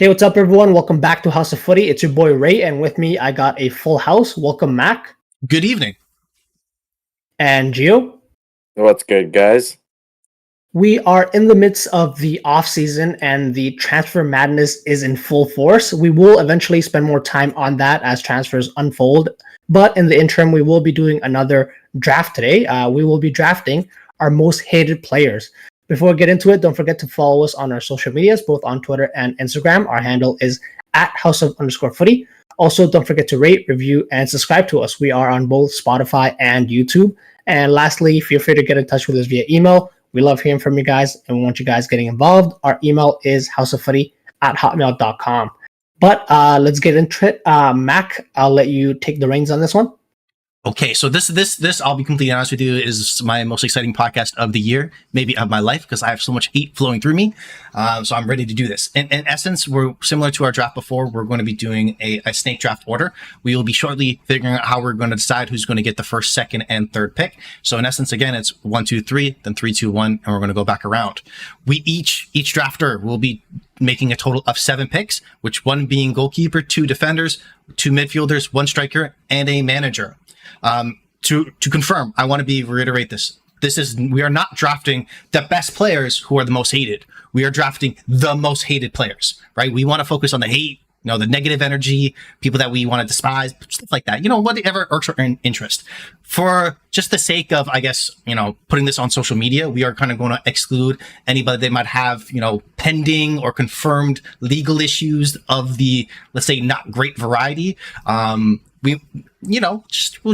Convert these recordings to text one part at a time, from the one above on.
Hey, what's up, everyone? Welcome back to House of Footy. It's your boy Ray, and with me, I got a full house. Welcome, Mac. Good evening. And Gio. What's good, guys? We are in the midst of the off season, and the transfer madness is in full force. We will eventually spend more time on that as transfers unfold. But in the interim, we will be doing another draft today. We will be drafting our most hated players. Before we get into it, don't forget to follow us on our social medias, both on Twitter and Instagram. Our handle is @house_of_footy. Also, don't forget to rate, review, and subscribe to us. We are on both Spotify and YouTube. And lastly, feel free to get in touch with us via email. We love hearing from you guys, and we want you guys getting involved. Our email is houseoffooty@hotmail.com. But let's get into it. Mac, I'll let you take the reins on this one. Okay, so this I'll be completely honest with you, is my most exciting podcast of the year, maybe of my life, because I have so much hate flowing through me. So I'm ready to do this. In essence, we're similar to our draft before. We're going to be doing a snake draft order. We will be shortly figuring out how we're going to decide who's going to get the first, second, and third pick. So in essence, again, it's 1, 2, 3, then 3, 2, 1, and we're going to go back around. We each drafter will be making a total of 7 picks, which one being goalkeeper, 2 defenders, 2 midfielders, 1 striker, and a manager. To confirm, I want to reiterate this. We are not drafting the best players who are the most hated. We are drafting the most hated players, right? We want to focus on the hate, the negative energy, people that we want to despise, stuff like that. Whatever irks our interest. For just the sake of, I guess, putting this on social media, we are kind of going to exclude anybody that might have, pending or confirmed legal issues of the, let's say, not great variety. We're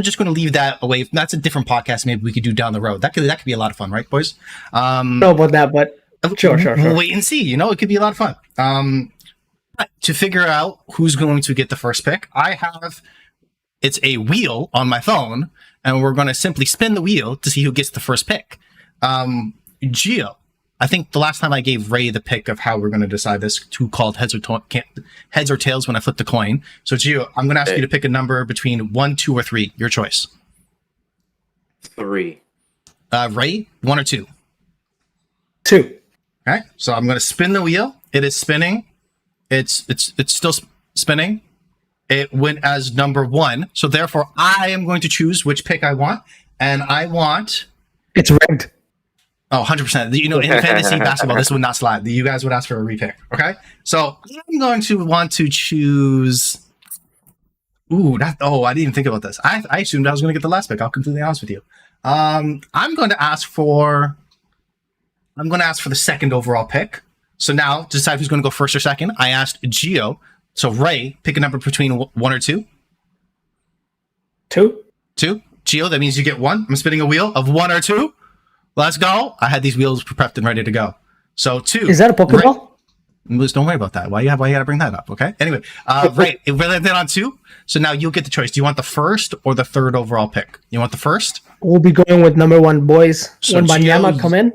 just going to leave that away. That's a different podcast. Maybe we could do down the road. That could be a lot of fun, right, boys? Know about that, but sure. We'll wait and see. It could be a lot of fun. To figure out who's going to get the first pick, it's a wheel on my phone, and we're going to simply spin the wheel to see who gets the first pick. Gio, I think the last time I gave Ray the pick of how we're going to decide this, who called heads or tails when I flipped the coin. So Gio, I'm going to ask you to pick a number between 1, 2, or 3. Your choice. 3. Ray, 1 or 2? 2. Okay, so I'm going to spin the wheel. It is spinning. It's still spinning. It went as number 1. So therefore, I am going to choose which pick I want, and I want. It's rigged. Oh, 100%. In fantasy basketball, this would not slide. You guys would ask for a repick. Okay, so I'm going to want to choose. I didn't even think about this. I assumed I was going to get the last pick. I'll completely honest with you. I'm going to ask for the second overall pick. So now, to decide who's going to go first or second, I asked Gio. So Ray, pick a number between 1 or 2. 2. 2. Gio, that means you get 1. I'm spinning a wheel of 1 or 2. Let's go. I had these wheels prepped and ready to go. So 2. Is that a Pokeball? Don't worry about that. Why you got to bring that up? Okay. Anyway, Ray, it landed on 2. So now you'll get the choice. Do you want the first or the third overall pick? You want the first? We'll be going with number 1, boys. So when Banyama come in.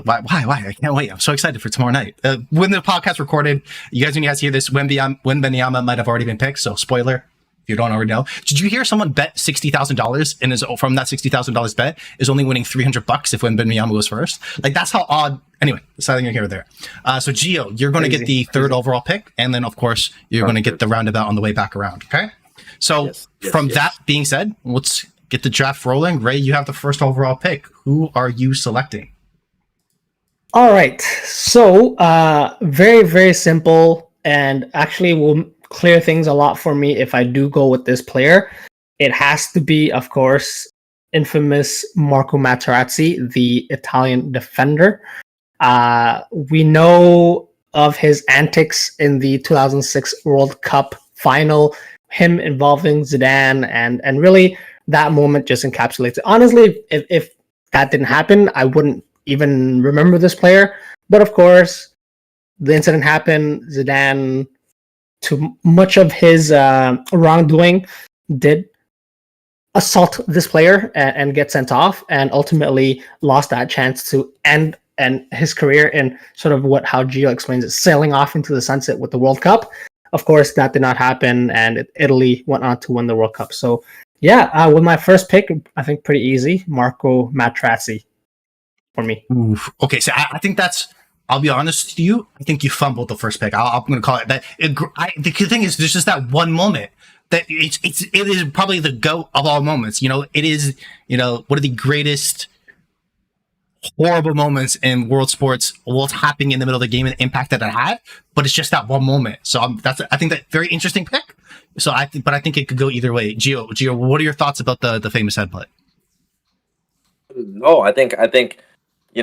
Why? I can't wait. I'm so excited for tomorrow night. When the podcast recorded, when you guys hear this, when Benyama might have already been picked. So spoiler. If you don't already know, did you hear someone bet $60,000 and from that $60,000 bet is only winning $300 if Wembanyama goes first? Like, that's how odd. Anyway, that's nothing here or there. So Gio, you're going to get the third overall pick, and then of course you're going to get the roundabout on the way back around. Okay. So that being said, let's get the draft rolling. Ray, you have the first overall pick. Who are you selecting? All right. So very, very simple, and actually will clear things a lot for me if I do go with this player. It has to be, of course, infamous Marco Materazzi, the Italian defender. We know of his antics in the 2006 World Cup final, him involving Zidane, and really that moment just encapsulates it. Honestly, if that didn't happen, I wouldn't even remember this player. But of course, the incident happened. Zidane, to much of his wrongdoing, did assault this player and get sent off, and ultimately lost that chance to end his career in sort of how Gio explains it, sailing off into the sunset with the World Cup. Of course, that did not happen, and Italy went on to win the World Cup. So, with my first pick, I think pretty easy, Marco Materazzi for me. Oof. Okay, so I think that's I'll be honest with you. I think you fumbled the first pick. I'm going to call it that. The thing is, there's just that one moment that it is probably the GOAT of all moments. It is, one of the greatest horrible moments in world sports, what's happening in the middle of the game and the impact that it had. But it's just that one moment. So I think that very interesting pick. So but I think it could go either way. Gio, what are your thoughts about the famous headbutt? No, I think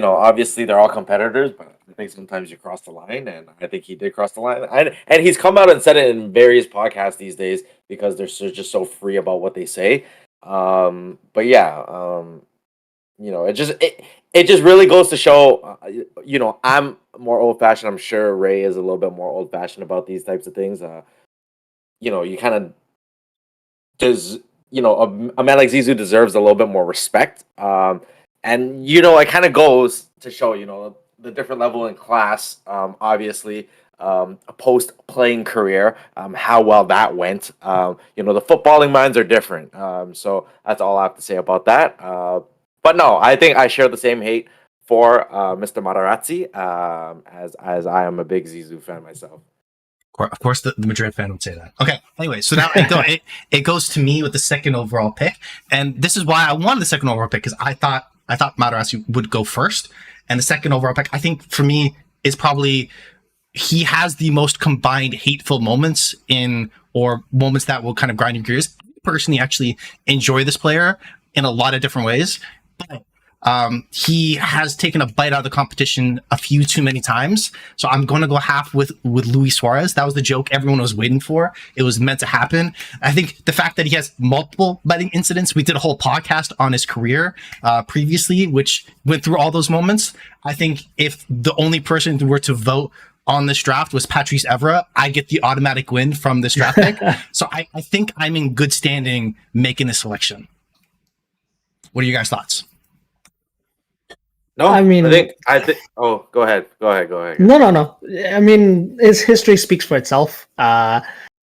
obviously they're all competitors, but I think sometimes you cross the line, and I think he did cross the line. And he's come out and said it in various podcasts these days because they're just so free about what they say. But yeah, it just really goes to show, I'm more old fashioned. I'm sure Ray is a little bit more old fashioned about these types of things. You kind of does. A man like Zizou deserves a little bit more respect. And it kind of goes to show, the different level in class. Obviously, a post-playing career, how well that went. The footballing minds are different. So that's all I have to say about that. But no, I think I share the same hate for Mr. Materazzi, as I am a big Zizou fan myself. Of course, the Madrid fan would say that. Okay. Anyway, so now it goes to me with the second overall pick, and this is why I wanted the second overall pick, because I thought Materazzi would go first, and the second overall pick, I think for me, is probably he has the most combined hateful moments or moments that will kind of grind your gears. I personally actually enjoy this player in a lot of different ways, but he has taken a bite out of the competition a few too many times. So I'm going to go half with Luis Suarez. That was the joke everyone was waiting for. It was meant to happen. I think the fact that he has multiple biting incidents, we did a whole podcast on his career previously, which went through all those moments. I think if the only person who were to vote on this draft was Patrice Evra, I get the automatic win from this draft pick. So I think I'm in good standing making this selection. What are you guys' thoughts? No, I think. Oh, go ahead. No. I mean, his history speaks for itself. A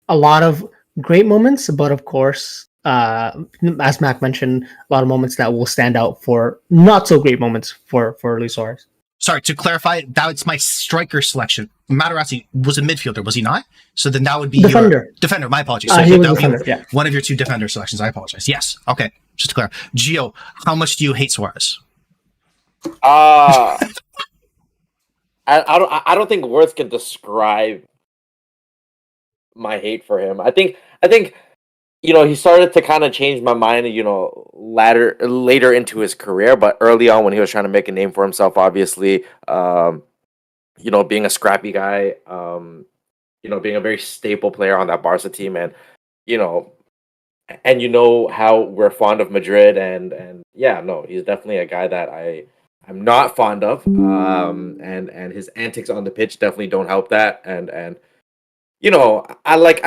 lot of great moments, but of course, as Mac mentioned, a lot of moments that will stand out for not so great moments for Luis Suarez. Sorry, to clarify, that's my striker selection. Materazzi was a midfielder, was he not? So then that would be defender. Defender. My apologies. So he was that defender. Yeah, one of your two defender selections. I apologize. Yes. Okay. Just to clarify, Gio, how much do you hate Suarez? I don't think words can describe my hate for him. I think he started to kind of change my mind, later into his career, but early on when he was trying to make a name for himself, obviously, being a scrappy guy, being a very staple player on that Barca team, and how we're fond of Madrid, and yeah, no, he's definitely a guy that I'm not fond of, and his antics on the pitch definitely don't help that, and I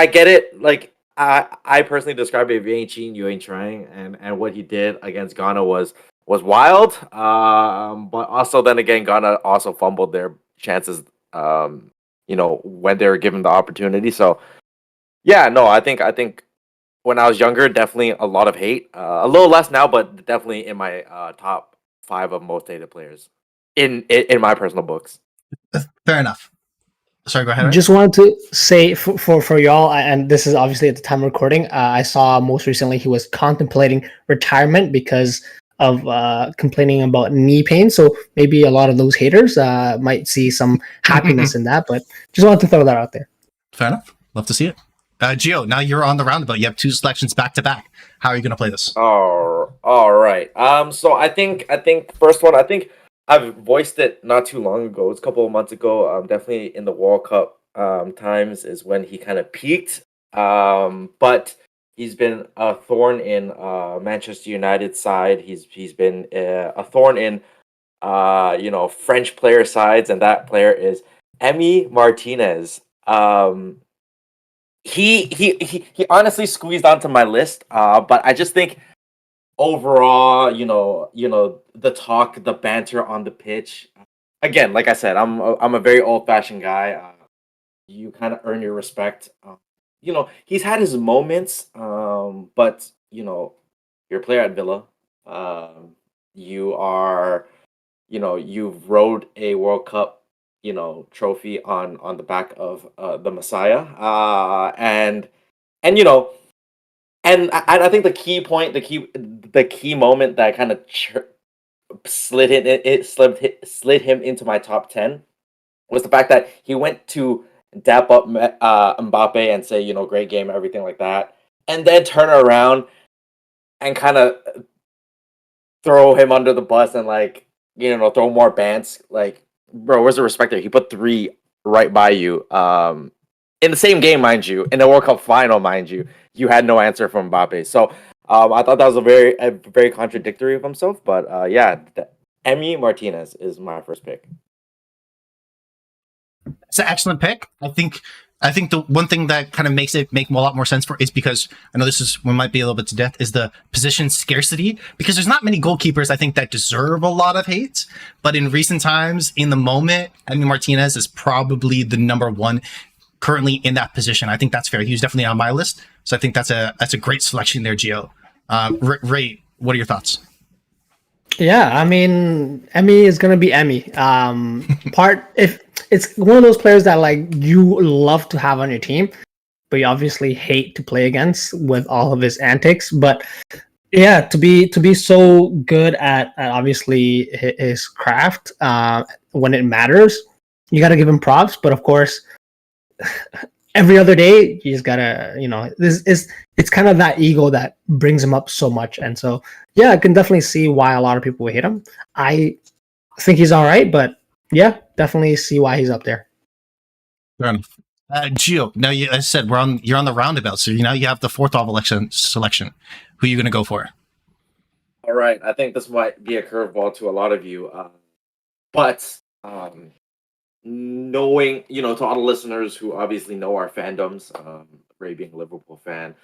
get it, like I personally describe it: if you ain't cheating, you ain't trying, and what he did against Ghana was wild, but also then again, Ghana also fumbled their chances, when they were given the opportunity. So yeah, no, I think when I was younger, definitely a lot of hate, a little less now, but definitely in my top 5 of most hated players in my personal books. Fair enough. Sorry, go ahead. Just wanted to say for y'all, and this is obviously at the time of recording, I saw most recently he was contemplating retirement because of complaining about knee pain. So maybe a lot of those haters might see some happiness in that, but just wanted to throw that out there. Fair enough. Love to see it. Gio, now you're on the roundabout. You have 2 selections back to back. How are you going to play this? All right. So I think first one, I think I've voiced it not too long ago. It's a couple of months ago. Definitely in the World Cup times is when he kind of peaked. But he's been a thorn in Manchester United side. He's been a thorn in French player sides, and that player is Emi Martinez. He honestly squeezed onto my list, but I just think overall, the talk, the banter on the pitch. Again, like I said, I'm a very old fashioned guy. You kind of earn your respect. He's had his moments, but you're a player at Villa. You are, you've rode a World Cup trophy on the back of the Messiah. And you know, and I think the key moment that kind of slid him into my top 10 was the fact that he went to dap up Mbappe and say, great game, everything like that, and then turn around and kind of throw him under the bus and throw more bans. Like, bro, where's the respect there? He put 3 right by you. In the same game, mind you, in the World Cup final, mind you, you had no answer from Mbappe. So I thought that was a very contradictory of himself. But Emi Martinez is my first pick. It's an excellent pick. I think the one thing that kind of makes it make a lot more sense for is because I know we might be a little bit to death, is the position scarcity, because there's not many goalkeepers I think that deserve a lot of hate, but in recent times, in the moment, Emi Martinez is probably the number one currently in that position. I think that's fair. He was definitely on my list, so I think that's a great selection there, Gio. Ray, what are your thoughts? Yeah, I mean, Emmy is gonna be Emmy. If it's one of those players that you love to have on your team, but you obviously hate to play against with all of his antics. But yeah, to be so good at obviously his craft when it matters, you got to give him props. But of course, every other day you just gotta, it's kind of that ego that brings him up so much. And so yeah, I can definitely see why a lot of people would hate him. I think he's all right, but yeah, definitely see why he's up there. Fair enough. Gio, now as I said, you're on the roundabout, so now you have the fourth selection. Who are you going to go for? All right, I think this might be a curveball to a lot of you, but knowing, to all the listeners who obviously know our fandoms, Ray being a Liverpool fan,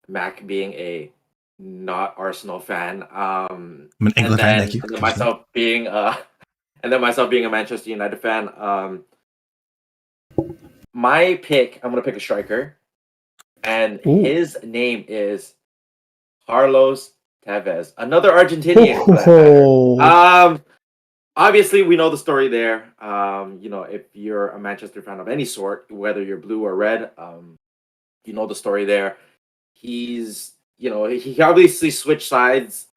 Mac being a not Arsenal fan, I'm an England fan. Thank you. And then myself being a Manchester United fan. My pick, I'm gonna pick a striker, and his name is Carlos Tevez, another Argentinian. Obviously, we know the story there. If you're a Manchester fan of any sort, whether you're blue or red, you know the story there. He obviously switched sides.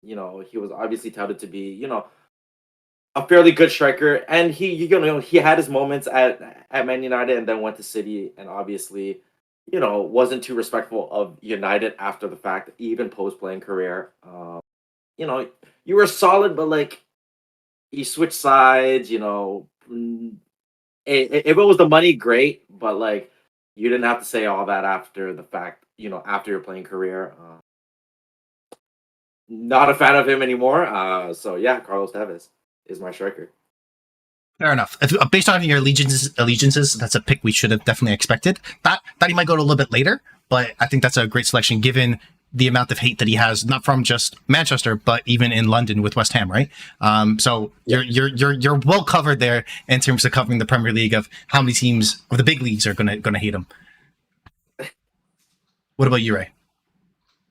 He was obviously touted to be, a fairly good striker, and he had his moments at Man United, and then went to City, and obviously, wasn't too respectful of United after the fact, even post playing career. You were solid, but you switch sides. If it was the money, great, but you didn't have to say all that after the fact. After your playing career. Not a fan of him anymore. So yeah, Carlos Tevez is my striker. Fair enough. Based on your allegiances, that's a pick we should have definitely expected. Thought he might go a little bit later, but I think that's a great selection given the amount of hate that he has, not from just Manchester, but even in London with West Ham, right? So you're well covered there in terms of covering the Premier League of how many teams of the big leagues are gonna hate him. What about you, Ray?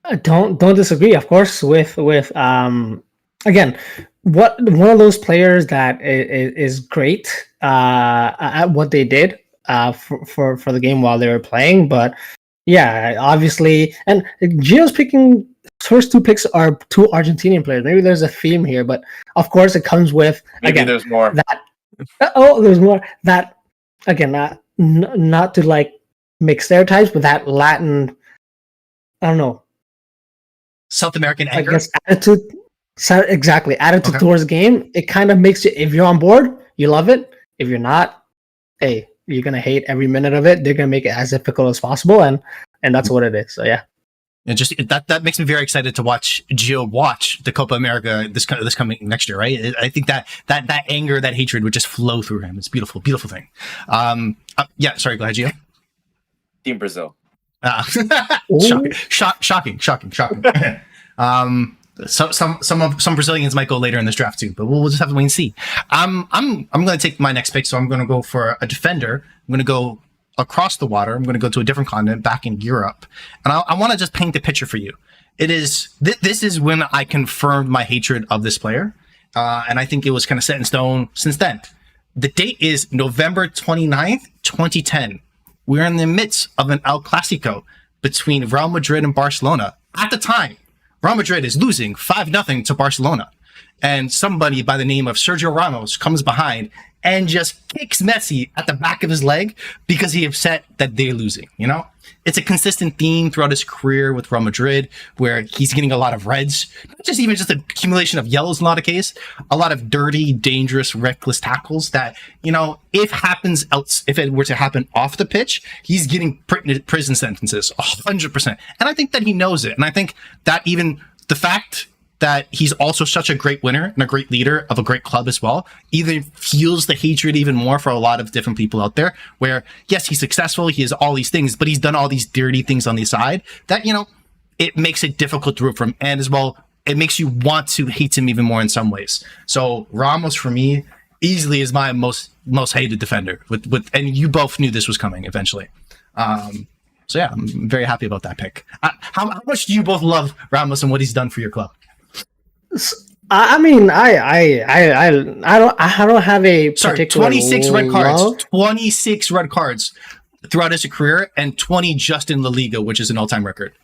I don't disagree, of course, with again, one of those players that is great at what they did for the game while they were playing. But yeah, obviously, and Gio's picking first 2 picks are 2 Argentinian players. Maybe there's a theme here, but of course it comes with there's more. There's more that again, not to make stereotypes, but that Latin, I don't know, South American anger, I guess attitude. Exactly, attitude towards the game. It kind of makes you, if you're on board, you love it. If you're not, hey, you're gonna hate every minute of it. They're gonna make it as difficult as possible, and that's what it is. So yeah. And just that makes me very excited to watch Gio watch the Copa America this coming next year, right? I think that anger, that hatred would just flow through him. It's beautiful, beautiful thing. Yeah, sorry, go ahead, Gio. Team Brazil. Shocking. Some Brazilians might go later in this draft too, but we'll just have to wait and see. I'm going to take my next pick, so I'm going to go for a defender. I'm going to go across the water. I'm going to go to a different continent, back in Europe, and I want to just paint the picture for you. This is when I confirmed my hatred of this player, and I think it was kind of set in stone since then. The date is November 29th, 2010. We're in the midst of an El Clasico between Real Madrid and Barcelona. At the time, Real Madrid is losing 5-0 to Barcelona. And somebody by the name of Sergio Ramos comes behind and just kicks Messi at the back of his leg because he's upset that they're losing, you know? It's a consistent theme throughout his career with Real Madrid, where he's getting a lot of reds, not just even just an accumulation of yellows in a lot of cases, a lot of dirty, dangerous, reckless tackles that, you know, if it were to happen off the pitch, he's getting prison sentences, 100%. And I think that he knows it. And I think that even the fact that he's also such a great winner and a great leader of a great club as well, even fuels the hatred even more for a lot of different people out there, where, yes, he's successful, he has all these things, but he's done all these dirty things on the side that, you know, it makes it difficult to root for him. And as well, it makes you want to hate him even more in some ways. So Ramos, for me, easily is my most hated defender. And you both knew this was coming eventually. So yeah, I'm very happy about that pick. How much do you both love Ramos and what he's done for your club? I mean, I don't have a particular 26 red cards. love. 26 red cards throughout his career, and 20 just in La Liga, which is an all-time record.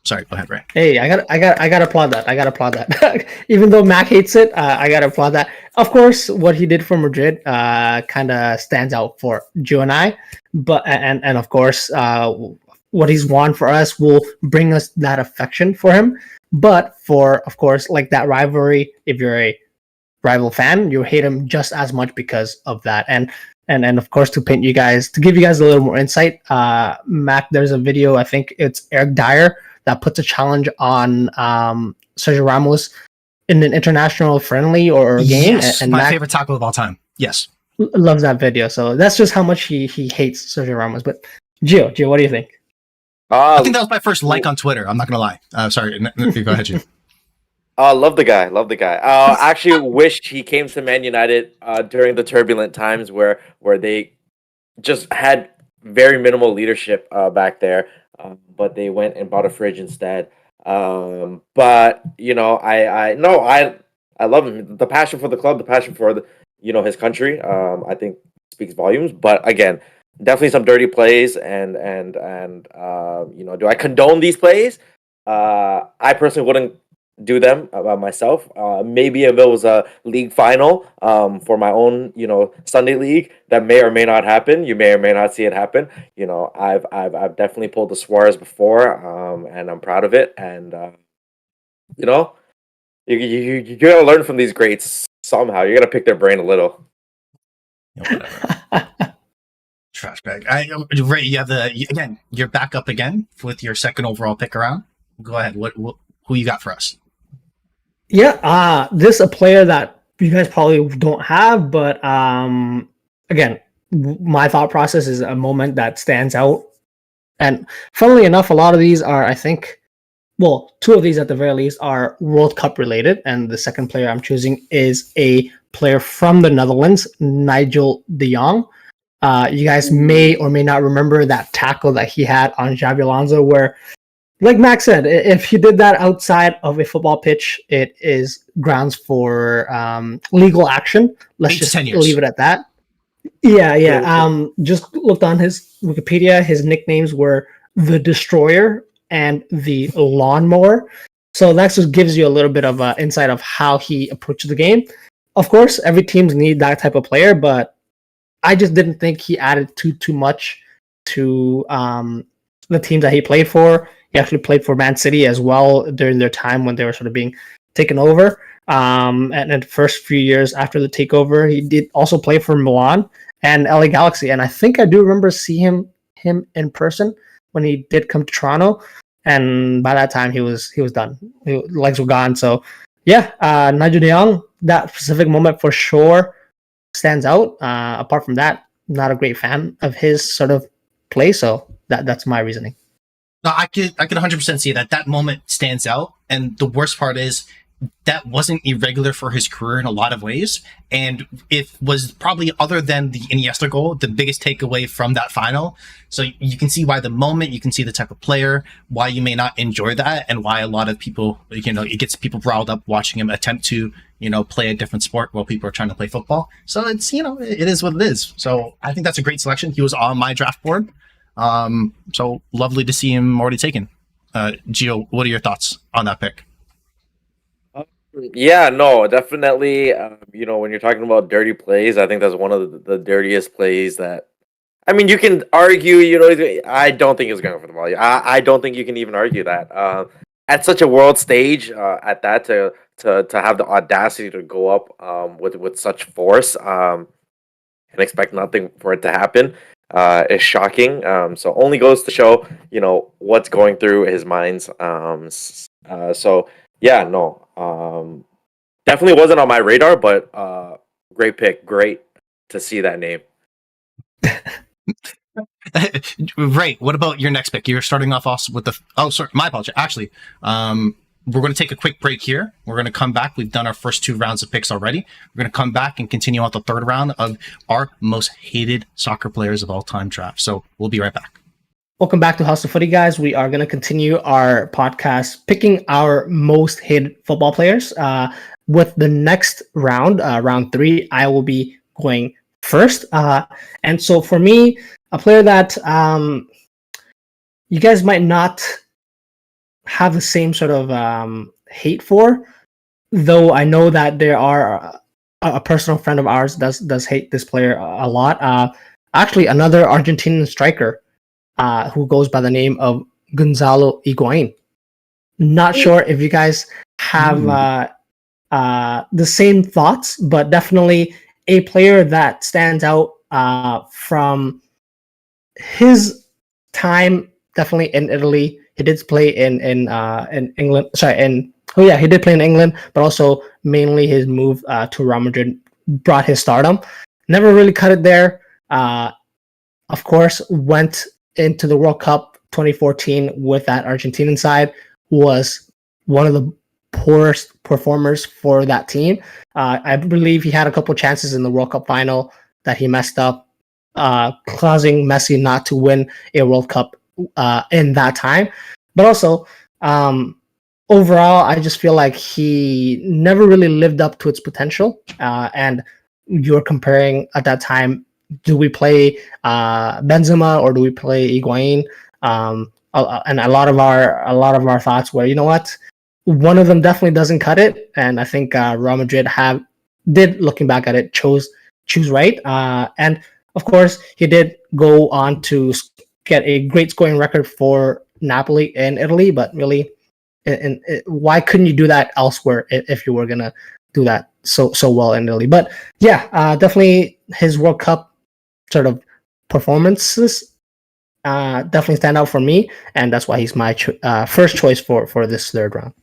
Sorry, go ahead, Ray. Hey, I got to applaud that. I got to applaud that. Even though Mac hates it, I got to applaud that. Of course, what he did for Madrid kind of stands out for Joe and I. But and of course, what he's won for us will bring us that affection for him. But for, of course, like that rivalry, if you're a rival fan, you hate him just as much because of that. And of course, to give you guys a little more insight, Mac, there's a video, I think it's Eric Dyer, that puts a challenge on Sergio Ramos in an international friendly or game. Yes, and my Mac favorite tackle of all time. Yes. loves that video. So that's just how much he hates Sergio Ramos. But Gio, what do you think? I think that was my first like on Twitter. I'm not going to lie. Sorry. Go ahead, Gio. Love the guy. Actually wish he came to Man United during the turbulent times where they just had very minimal leadership back there, but they went and bought a fridge instead. But you know, I love him. The passion for the club, the passion for his country. I think speaks volumes. But again, definitely some dirty plays, and do I condone these plays? I personally wouldn't do them myself. Maybe if it was a league final for my own, Sunday league, that may or may not happen. You may or may not see it happen. I've definitely pulled the Suarez before, and I'm proud of it. And you gotta learn from these greats somehow. You gotta pick their brain a little. Trash bag. Ray, you have you're back up again with your second overall pick around. Go ahead. Who you got for us? Yeah, this is a player that you guys probably don't have, but again, my thought process is a moment that stands out. And funnily enough, a lot of these are, I think, two of these at the very least are World Cup related, and the second player I'm choosing is a player from the Netherlands, Nigel de Jong. You guys may or may not remember that tackle that he had on Xabi Alonso, where, like Max said, if he did that outside of a football pitch, it is grounds for legal action. Let's just leave it at that. Yeah. Just looked on his Wikipedia. His nicknames were the Destroyer and the Lawnmower. So that just gives you a little bit of insight of how he approached the game. Of course, every teams need that type of player, but I just didn't think he added too much to the teams that he played for. He actually played for Man City as well during their time when they were sort of being taken over. And in the first few years after the takeover, he did also play for Milan and LA Galaxy. And I think I do remember seeing him in person when he did come to Toronto. And by that time, he was done. Legs were gone. So yeah, Nigel de Jong, that specific moment for sure stands out. Apart from that, not a great fan of his sort of play. So that's my reasoning. No, I could 100% see that moment stands out. And the worst part is that wasn't irregular for his career in a lot of ways. And it was probably, other than the Iniesta goal, the biggest takeaway from that final. So you can see why the moment, you can see the type of player, why you may not enjoy that, and why a lot of people, it gets people riled up watching him attempt to, play a different sport while people are trying to play football. So it's, it is what it is. So I think that's a great selection. He was on my draft board. So lovely to see him already taken. Gio, what are your thoughts on that pick? Yeah, no, definitely. When you're talking about dirty plays, I think that's one of the dirtiest plays that. I mean, you can argue. I don't think he was going for the ball. I don't think you can even argue that. At such a world stage, at that to have the audacity to go up with such force and expect nothing for it to happen is shocking. So only goes to show what's going through his minds. So yeah, no. Definitely wasn't on my radar, but great pick. Great to see that name. Right. What about your next pick? You're starting off also with the. Oh, sorry. My apologies. Actually, we're going to take a quick break here. We're going to come back. We've done our first 2 rounds of picks already. We're going to come back and continue on the 3rd round of our most hated soccer players of all time draft. So we'll be right back. Welcome back to House of Footy, guys. We are going to continue our podcast picking our most hated football players. With the next round, round 3, I will be going first. And so for me, a player that you guys might not have the same sort of hate for, though I know that there are a personal friend of ours does hate this player a lot. Actually, another Argentinian striker who goes by the name of Gonzalo Higuain. Not sure if you guys have the same thoughts, but definitely a player that stands out from his time, definitely in Italy. He did play in England. He did play in England, but also mainly his move to Real Madrid brought his stardom. Never really cut it there. Of course, went into the World Cup 2014 with that Argentinian side. Was one of the poorest performers for that team. I believe he had a couple chances in the World Cup final that he messed up, causing Messi not to win a World Cup in that time. But also, overall, I just feel like he never really lived up to its potential. And you're comparing at that time, do we play Benzema or do we play Higuain? And a lot of our thoughts were, you know what, one of them definitely doesn't cut it, and I think Real Madrid did, looking back at it, choose right. And of course, he did go on to get a great scoring record for Napoli in Italy, but really, why couldn't you do that elsewhere if you were gonna do that so well in Italy? But yeah, definitely his World Cup sort of performances definitely stand out for me, and that's why he's my first choice for this 3rd round.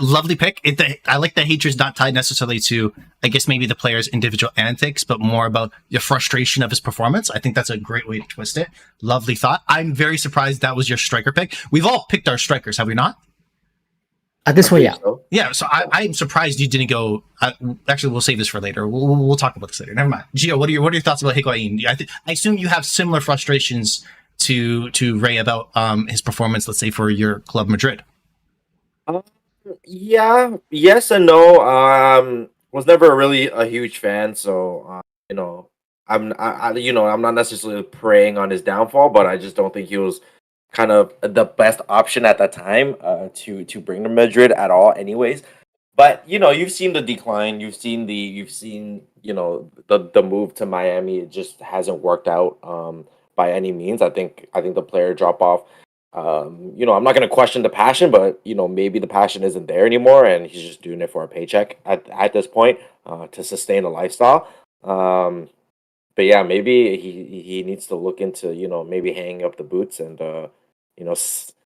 Lovely pick. I like that hatred's not tied necessarily to, I guess, maybe the player's individual antics, but more about the frustration of his performance. I think that's a great way to twist it. Lovely thought. I'm very surprised that was your striker pick. We've all picked our strikers, have we not? At this way, yeah. Yeah, so I'm surprised you didn't go. Actually, we'll save this for later. We'll talk about this later. Never mind. Gio, what are your thoughts about Higuain? I assume you have similar frustrations to Ray about his performance, let's say, for your club Madrid. Yeah, yes and no. Was never really a huge fan, so I'm not necessarily preying on his downfall, but I just don't think he was kind of the best option at that time to bring to Madrid at all anyways. But you've seen the decline, you've seen the move to Miami. It just hasn't worked out by any means. I think the player drop off, I'm not going to question the passion, but maybe the passion isn't there anymore and he's just doing it for a paycheck at this point to sustain a lifestyle. But yeah, maybe he needs to look into maybe hanging up the boots and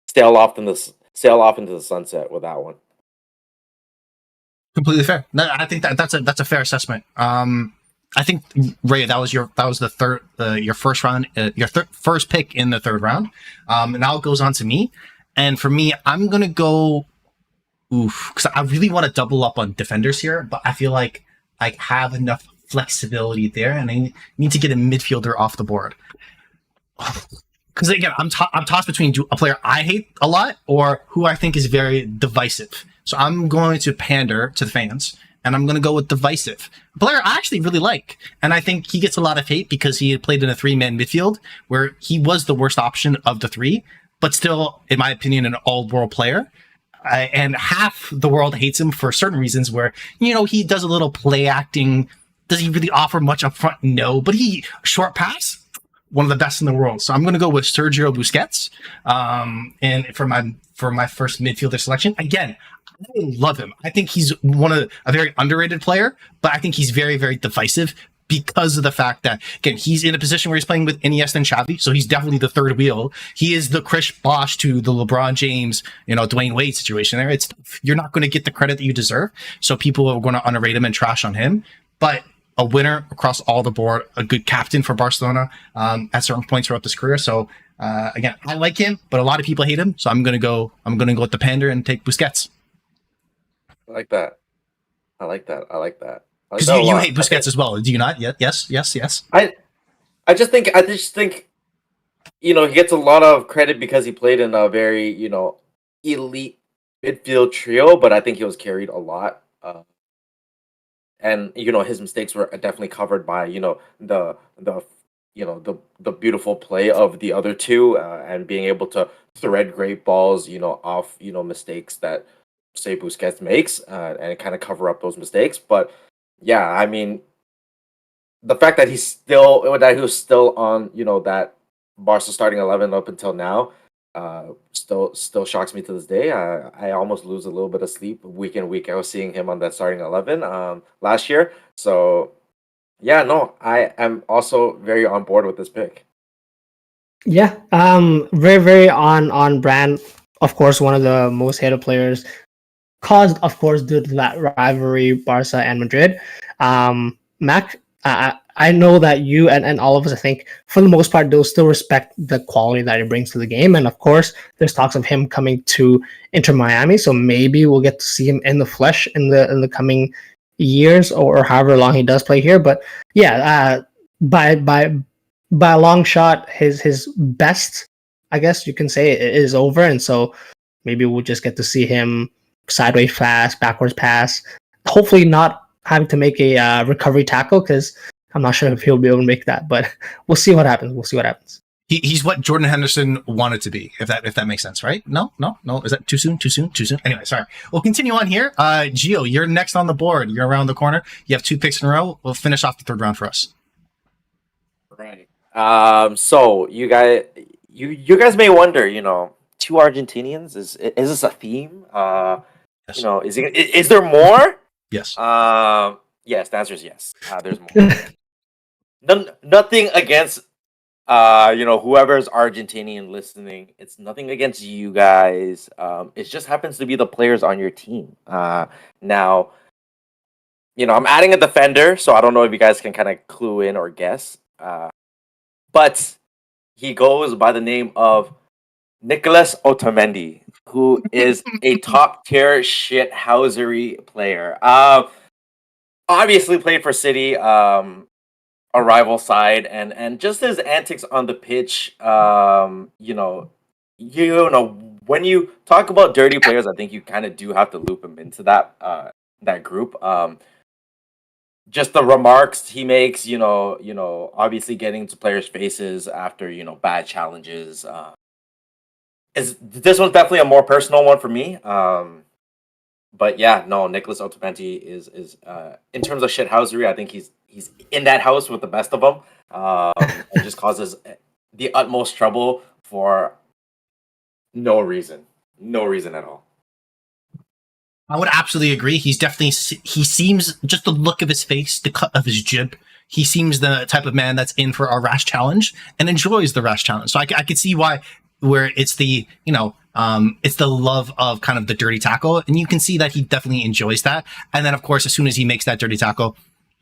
sail off into the sunset with that one. Completely fair. No, I think that's a fair assessment. I think Ray, that was the third, your first round, your first pick in the 3rd round. Now it goes on to me, and for me, I'm gonna go, because I really want to double up on defenders here, but I feel like I have enough flexibility there, and I need to get a midfielder off the board. Because again, I'm tossed between a player I hate a lot or who I think is very divisive. So I'm going to pander to the fans, and I'm going to go with Divisive, a player I actually really like. And I think he gets a lot of hate because he had played in a 3-man midfield where he was the worst option of the 3, but still, in my opinion, an all-world player. And half the world hates him for certain reasons where, he does a little play acting. Does he really offer much up front? No, but he short pass, one of the best in the world. So I'm going to go with Sergio Busquets. And for my first midfielder selection, again, I love him. I think he's a very underrated player, but I think he's very, very divisive because of the fact that, again, he's in a position where he's playing with Iniesta and Xavi, so he's definitely the third wheel. He is the Chris Bosh to the LeBron James, Dwayne Wade situation there. You're not going to get the credit that you deserve, so people are going to underrate him and trash on him. But a winner across all the board, a good captain for Barcelona at certain points throughout this career. So again, I like him, but a lot of people hate him, so I'm gonna go with the pander and take Busquets. I like that. I like that. Because you hate Busquets as well, do you not? Yes. I just think he gets a lot of credit because he played in a very elite midfield trio, but I think he was carried a lot, and his mistakes were definitely covered by the beautiful play of the other two, and being able to thread great balls off mistakes that say Busquets makes, and kind of cover up those mistakes. But yeah, I mean, the fact that he was still on that Barca starting 11 up until now, still shocks me to this day. I almost lose a little bit of sleep week in, week out seeing him on that starting 11 last year. So yeah, no, I am also very on board with this pick. Yeah, very, very on brand. Of course, one of the most hated players, caused, of course, due to that rivalry, Barca and Madrid. Mac, I know that you and all of us, I think, for the most part, they'll still respect the quality that he brings to the game. And of course, there's talks of him coming to Inter Miami, so maybe we'll get to see him in the flesh in the coming years, or however long he does play here. But yeah, by a long shot, his best, I guess you can say, is over, and so maybe we'll just get to see him sideways pass, backwards pass. Hopefully, not having to make a recovery tackle, because I'm not sure if he'll be able to make that. But we'll see what happens. He's what Jordan Henderson wanted to be, if that makes sense, right? No. Is that too soon? Anyway, sorry. We'll continue on here. Gio, you're next on the board. You're around the corner. You have 2 picks in a row. We'll finish off the third round for us. Right. So you guys may wonder, 2 Argentinians, is this a theme? Yes. Is there more? Yes. Yes. The answer is yes. There's more. Nothing against whoever's Argentinian listening. It's nothing against you guys. It just happens to be the players on your team. Now, I'm adding a defender, so I don't know if you guys can kind of clue in or guess. But he goes by the name of Nicolas Otamendi, who is a top-tier shithousery player. Obviously played for City, a rival side, and just his antics on the pitch. When you talk about dirty players, I think you kind of do have to loop him into that group. Just the remarks he makes, obviously getting to players' faces after bad challenges. This one's definitely a more personal one for me. But yeah, no, Nicolas Otamendi is in terms of shithousery, I think he's in that house with the best of them, and just causes the utmost trouble for no reason at all. I would absolutely agree. He seems, just the look of his face, the cut of his jib, he seems the type of man that's in for a rash challenge and enjoys the rash challenge. So I could see where it's the, it's the love of kind of the dirty tackle. And you can see that he definitely enjoys that. And then, of course, as soon as he makes that dirty tackle,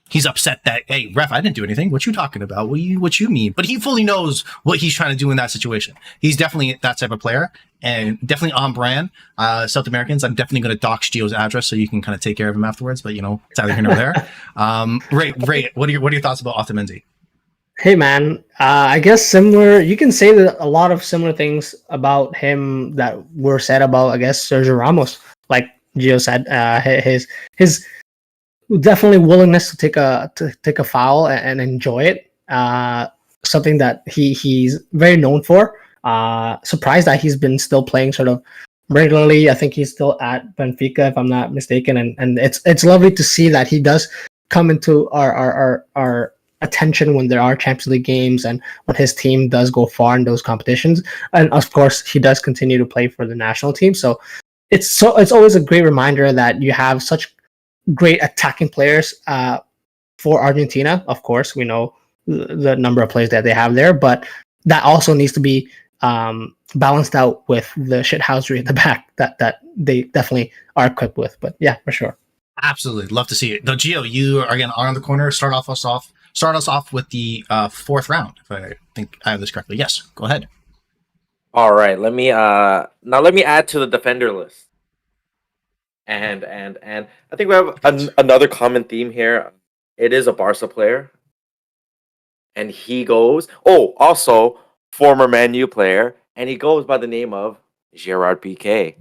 he's upset that, hey, ref, I didn't do anything. What you talking about? What you mean? But he fully knows what he's trying to do in that situation. He's definitely that type of player, and definitely on brand. South Americans, I'm definitely going to dox Gio's address so you can kind of take care of him afterwards. But it's either here nor there. Ray, what are your thoughts about Otamendi? Hey man, I guess similar. You can say that a lot of similar things about him that were said about, I guess, Sergio Ramos. Like, Gio said, his definitely willingness to take a foul and enjoy it. Something that he's very known for. Surprised that he's been still playing sort of regularly. I think he's still at Benfica, if I'm not mistaken, and it's lovely to see that he does come into our attention when there are Champions League games and when his team does go far in those competitions. And of course, he does continue to play for the national team. So it's always a great reminder that you have such great attacking players for Argentina. Of course, we know the number of players that they have there, but that also needs to be balanced out with the shithousery at the back that they definitely are equipped with. But yeah, for sure. Absolutely, love to see it. Though, Gio, you are again on the corner. Start us off with the fourth round. If I think I have this correctly. Yes, go ahead. All right, let me add to the defender list. And I think we have another common theme here. It is a Barca player, and he goes. Oh, also former Man U player, and he goes by the name of Gerard Piqué.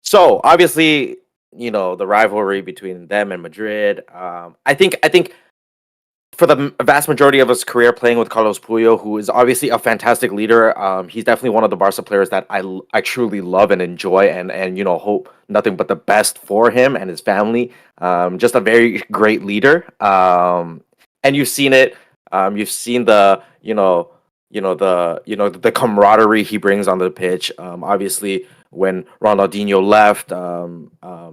So obviously, you know, the rivalry between them and Madrid. I think for the vast majority of his career playing with Carlos Puyol, who is obviously a fantastic leader, he's definitely one of the Barca players that I truly love and enjoy, and you know, hope nothing but the best for him and his family. Just a very great leader, and you've seen it. You've seen the the camaraderie he brings on the pitch. Obviously, when Ronaldinho left,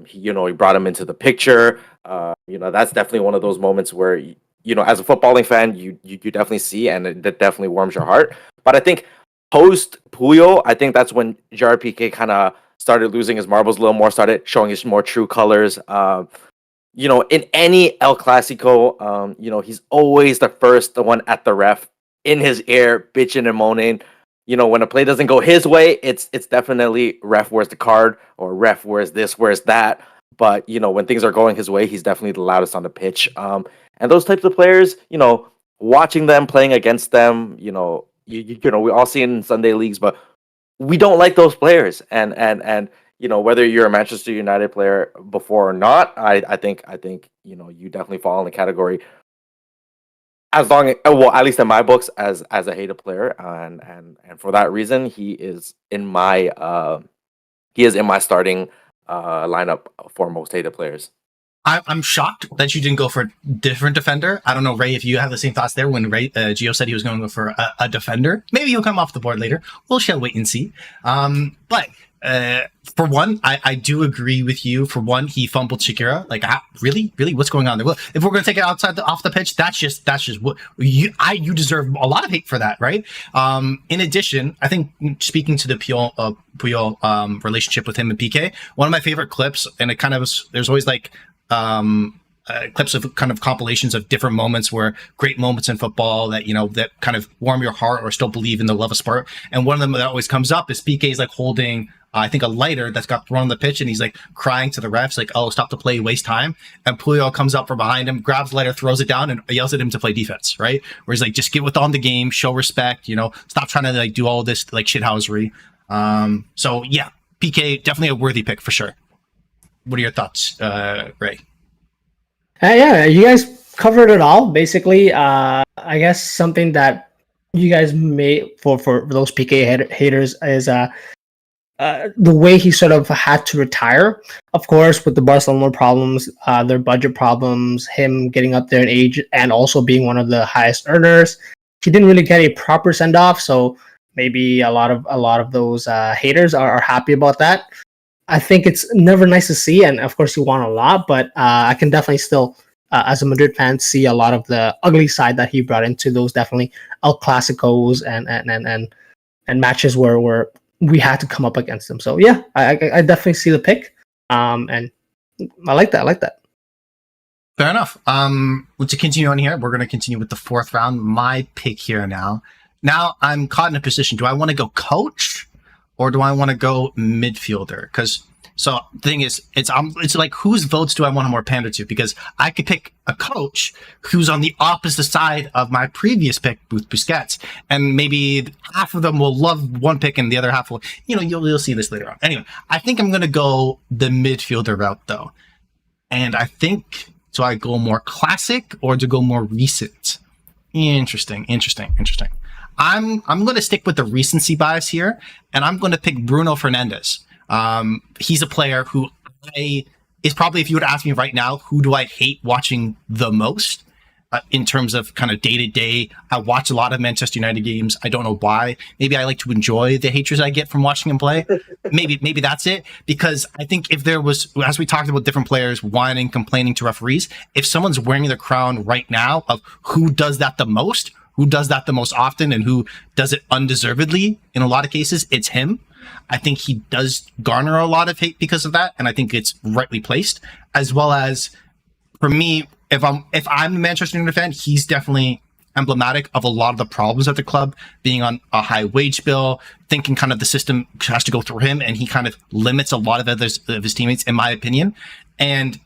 he brought him into the picture. That's definitely one of those moments where, as a footballing fan, you definitely see, and that definitely warms your heart. But I think post Puyol, I think that's when Gerard Piqué kind of started losing his marbles a little more, started showing his more true colors. In any El Clasico, he's always the one at the ref, in his ear, bitching and moaning. When a play doesn't go his way, it's definitely ref, where's the card, or ref, where's this, where's that. But when things are going his way, he's definitely the loudest on the pitch. And those types of players, watching them, playing against them, we all see it in Sunday leagues, but we don't like those players. And whether you're a Manchester United player before or not, I think you definitely fall in the category, at least in my books, as a hated player, and for that reason, he is in my starting lineup for most hated players. I'm shocked that you didn't go for a different defender. I don't know, Ray, if you have the same thoughts there when Gio said he was going to go for a defender. Maybe he'll come off the board later. We'll shall wait and see. But for one, I do agree with you. For one, he fumbled Shakira. Like, really, what's going on there? Well, if we're going to take it off the pitch, that's just what you deserve a lot of hate for that, right? In addition, I think, speaking to the Puyol relationship with him and Piqué, one of my favorite clips, and it kind of there's always like clips of kind of compilations of different moments, where great moments in football that that kind of warm your heart or still believe in the love of sport. And one of them that always comes up is Piqué's like holding, I think, a lighter that's got thrown on the pitch, and he's like crying to the refs, like, "Oh, stop the play, waste time." And Puyol comes up from behind him, grabs the lighter, throws it down, and yells at him to play defense, right? Where he's like, just get with on the game, show respect, stop trying to like do all this like shithousery. So yeah, Piqué, definitely a worthy pick for sure. What are your thoughts, Ray? Yeah, you guys covered it all. Basically, I guess something that you guys made for those Piqué haters is the way he sort of had to retire. Of course, with the Barcelona problems, their budget problems, him getting up there in age, and also being one of the highest earners, he didn't really get a proper send off. So maybe a lot of those haters are happy about that. I think it's never nice to see, and of course you want a lot, but I can definitely still, as a Madrid fan, see a lot of the ugly side that he brought into those definitely El Clasicos and matches where we had to come up against them. So yeah, I definitely see the pick, and I like that. Fair enough. To continue on here, we're going to continue with the fourth round. My pick here now. Now I'm caught in a position. Do I want to go coach, or do I want to go midfielder? Because So the thing is, it's like, whose votes do I want to more pander to? Because I could pick a coach who's on the opposite side of my previous pick with Busquets, and maybe half of them will love one pick and the other half will, you'll see this later on. Anyway, I think I'm going to go the midfielder route though. And I think, do I go more classic or to go more recent? Interesting. I'm going to stick with the recency bias here, and I'm going to pick Bruno Fernandes. He's a player who is probably, if you were to ask me right now, who do I hate watching the most in terms of kind of day to day. I watch a lot of Manchester United games. I don't know why. Maybe I like to enjoy the hatred I get from watching him play. Maybe that's it. Because I think if there was, as we talked about different players whining, complaining to referees, if someone's wearing the crown right now of who does that the most, who does that the most often, and who does it undeservedly in a lot of cases, it's him. I think he does garner a lot of hate because of that, and I think it's rightly placed. As well as, for me, if I'm a Manchester United fan, he's definitely emblematic of a lot of the problems at the club, being on a high wage bill, thinking kind of the system has to go through him, and he kind of limits a lot of his teammates, in my opinion. And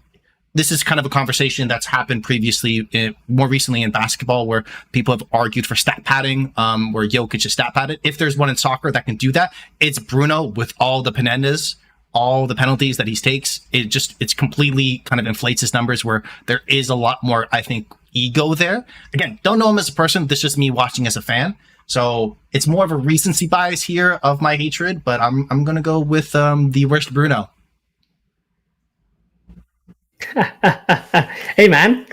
this is kind of a conversation that's happened previously, more recently in basketball, where people have argued for stat padding, where Jokic is stat padded. If there's one in soccer that can do that, it's Bruno, with all the penalties, all the penalties that he takes. It's completely kind of inflates his numbers, where there is a lot more, I think, ego there. Again, don't know him as a person. This is just me watching as a fan. So it's more of a recency bias here of my hatred, but I'm going to go with the worst Bruno. Hey man,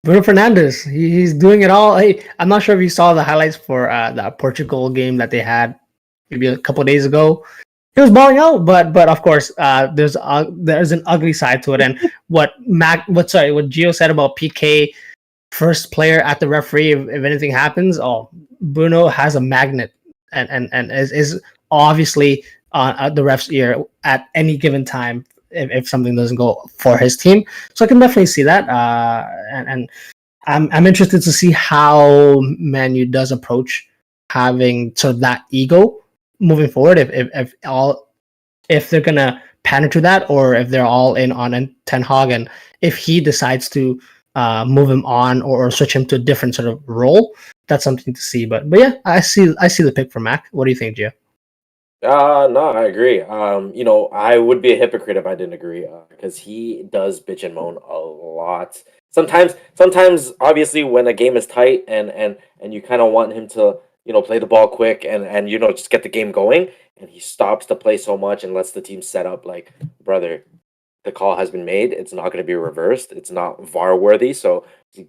Bruno Fernandes, he's doing it all. Hey, I'm not sure if you saw the highlights for the Portugal game that they had maybe a couple of days ago. He was balling out, but of course, there's an ugly side to it. And what Gio said about PK, first player at the referee if anything happens. Oh, Bruno has a magnet and is obviously on the ref's ear at any given time if something doesn't go for his team. So I can definitely see that. And I'm interested to see how Man U does approach having sort of that ego moving forward. If they're gonna pander to that, or if they're all in on Ten Hag, and if he decides to move him on or switch him to a different sort of role, that's something to see. But yeah, I see the pick for Mac. What do you think, Gio? No, I agree. I would be a hypocrite if I didn't agree, because he does bitch and moan a lot. Sometimes, obviously, when a game is tight and you kind of want him to, play the ball quick and just get the game going, and he stops to play so much and lets the team set up. Like, brother, the call has been made. It's not going to be reversed. It's not VAR worthy. So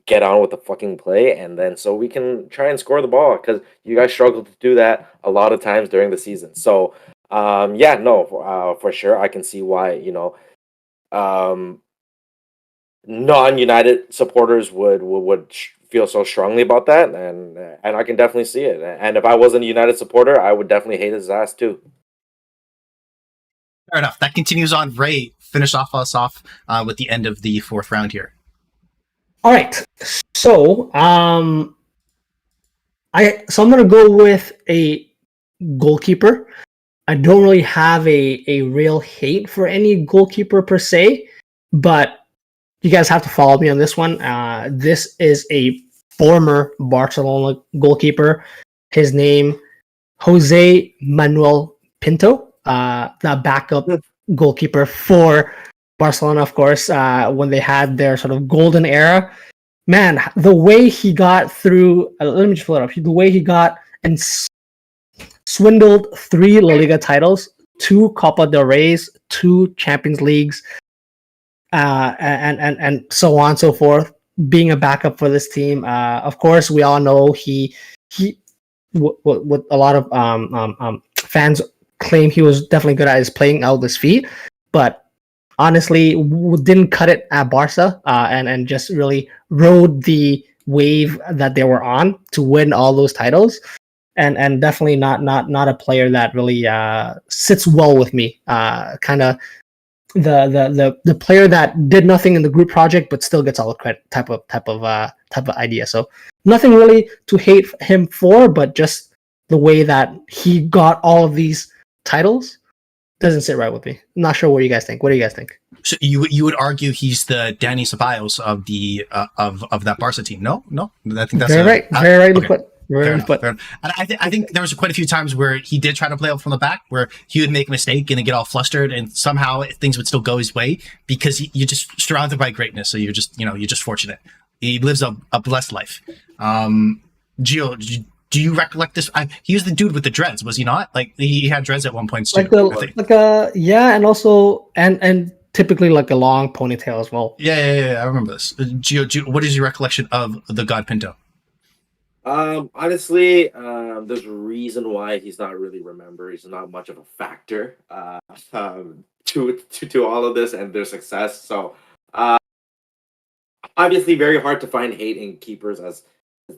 get on with the fucking play, and then so we can try and score the ball, because you guys struggle to do that a lot of times during the season. So, for sure, I can see why non-United supporters would feel so strongly about that, and I can definitely see it. And if I wasn't a United supporter, I would definitely hate his ass too. Fair enough. That continues on. Ray, finish us off with the end of the fourth round here. All right, so I'm gonna go with a goalkeeper. I don't really have a real hate for any goalkeeper per se, but you guys have to follow me on this one. This is a former Barcelona goalkeeper. His name, Jose Manuel Pinto, the backup goalkeeper for Barcelona, of course, when they had their sort of golden era. Man, the way he got through, let me just pull it up. The way he got and swindled 3 La Liga titles, 2 Copa del Reys, 2 Champions Leagues, and so on and so forth, being a backup for this team. Of course, we all know he what a lot of fans claim he was definitely good at is playing out his feet, but honestly didn't cut it at Barca, and just really rode the wave that they were on to win all those titles, and definitely not a player that really sits well with me. Kind of the player that did nothing in the group project but still gets all the credit type of idea. So nothing really to hate him for, but just the way that he got all of these titles doesn't sit right with me. I'm not sure what you guys think. What do you guys think? So you would argue he's the Danny Ceballos of the of that Barca team? No, I think that's Very right. Very rightly okay. put. Very Fair rightly enough, put. fair enough. And I think there was quite a few times where he did try to play out from the back, where he would make a mistake and then get all flustered, and somehow things would still go his way because you're just surrounded by greatness. So you're just fortunate. He lives a blessed life. Gio, do you recollect this? He was the dude with the dreads, was he not? Like he had dreads at one point too. Yeah, and also and typically like a long ponytail as well. Yeah. I remember this. Gio, what is your recollection of the God Pinto? Honestly, there's a reason why he's not really remembered. He's not much of a factor to all of this and their success. So, obviously, very hard to find hate in keepers as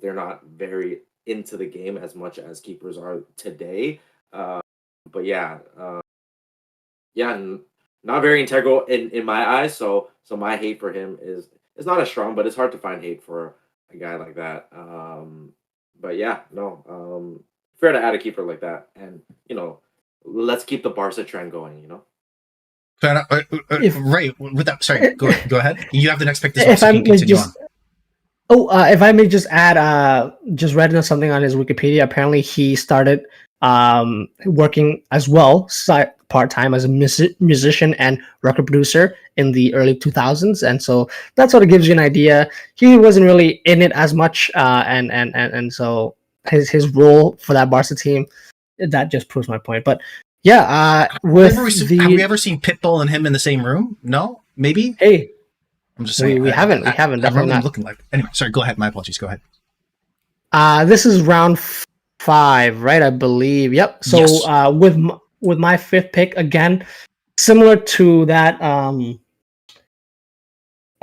they're not very into the game as much as keepers are today. But yeah, not very integral in my eyes. So my hate for him is not as strong, but it's hard to find hate for a guy like that. But yeah, no, fair to add a keeper like that, and let's keep the Barca trend going. Right. With that, sorry, go ahead. You have the next pick. This If I may just, if I may just add, just read something on his Wikipedia. Apparently, he started working as well part-time as a musician and record producer in the early 2000s, and so that sort of gives you an idea. He wasn't really in it as much, and so his role for that Barca team, that just proves my point. But yeah, have we ever seen Pitbull and him in the same room? No, maybe. Hey, I'm just saying we haven't. I remember them looking like. Anyway, sorry. Go ahead. My apologies. Go ahead. This is round 5, right? I believe. Yep. So yes. With my 5th pick, again, similar to that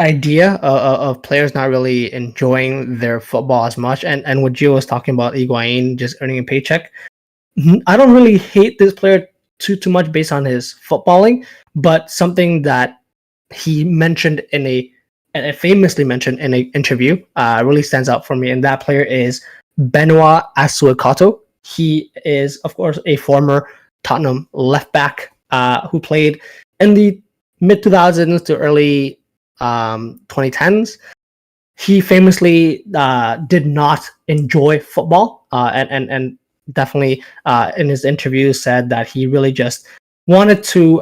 idea of players not really enjoying their football as much, and what Gio was talking about, Higuain just earning a paycheck. I don't really hate this player too much based on his footballing, but something that he mentioned and famously mentioned in an interview really stands out for me, and that player is Benoit Asuakoto. He is, of course, a former Tottenham left back who played in the mid 2000s to early 2010s. He famously did not enjoy football, and definitely in his interview said that he really just wanted to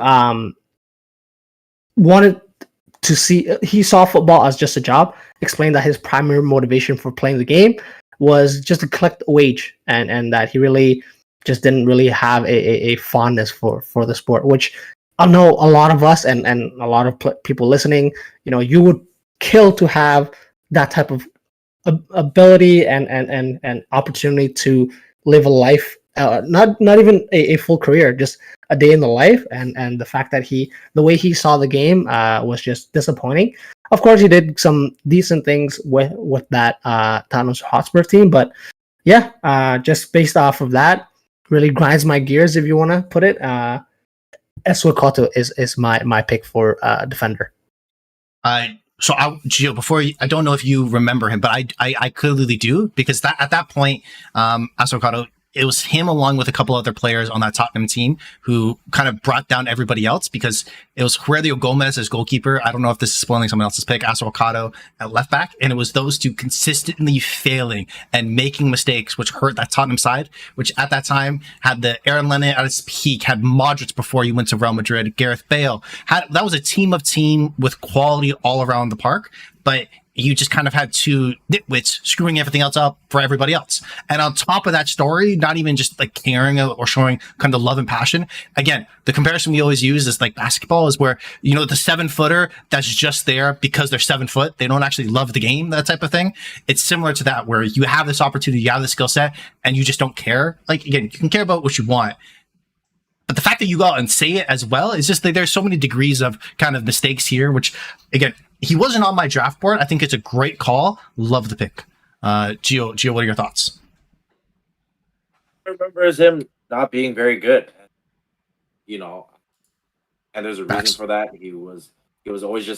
see. He saw football as just a job. Explained that his primary motivation for playing the game was just to collect a wage, and that he really just didn't really have a fondness for the sport, which I know a lot of us and a lot of people listening, you would kill to have that type of ability and opportunity to live a life, not even a full career, just a day in the life, and the fact that the way he saw the game was just disappointing. Of course, he did some decent things with that Tottenham Hotspur team, but yeah, just based off of that, really grinds my gears, if you want to put it. Asuakoto is my pick for defender. So Gio, I don't know if you remember him, but I clearly do, because at that point, Asuakoto, it was him along with a couple other players on that Tottenham team who kind of brought down everybody else, because it was Aurelio Gomez as goalkeeper. I don't know if this is spoiling someone else's pick. Asuakoto at left back. And it was those two consistently failing and making mistakes, which hurt that Tottenham side, which at that time had the Aaron Lennon at its peak, had Modric before he went to Real Madrid, Gareth Bale. That was a team with quality all around the park. But you just kind of had two nitwits screwing everything else up for everybody else. And on top of that story, not even just like caring or showing kind of love and passion. Again, the comparison we always use is like basketball, is where, the 7-footer that's just there because they're 7 foot. They don't actually love the game, that type of thing. It's similar to that, where you have this opportunity, you have this skill set, and you just don't care. Like, again, you can care about what you want, but the fact that you go out and say it as well is just like there's so many degrees of kind of mistakes here, which, again, he wasn't on my draft board. I think it's a great call. Love the pick. Gio, what are your thoughts? I remember him not being very good, and there's a reason for that. He was always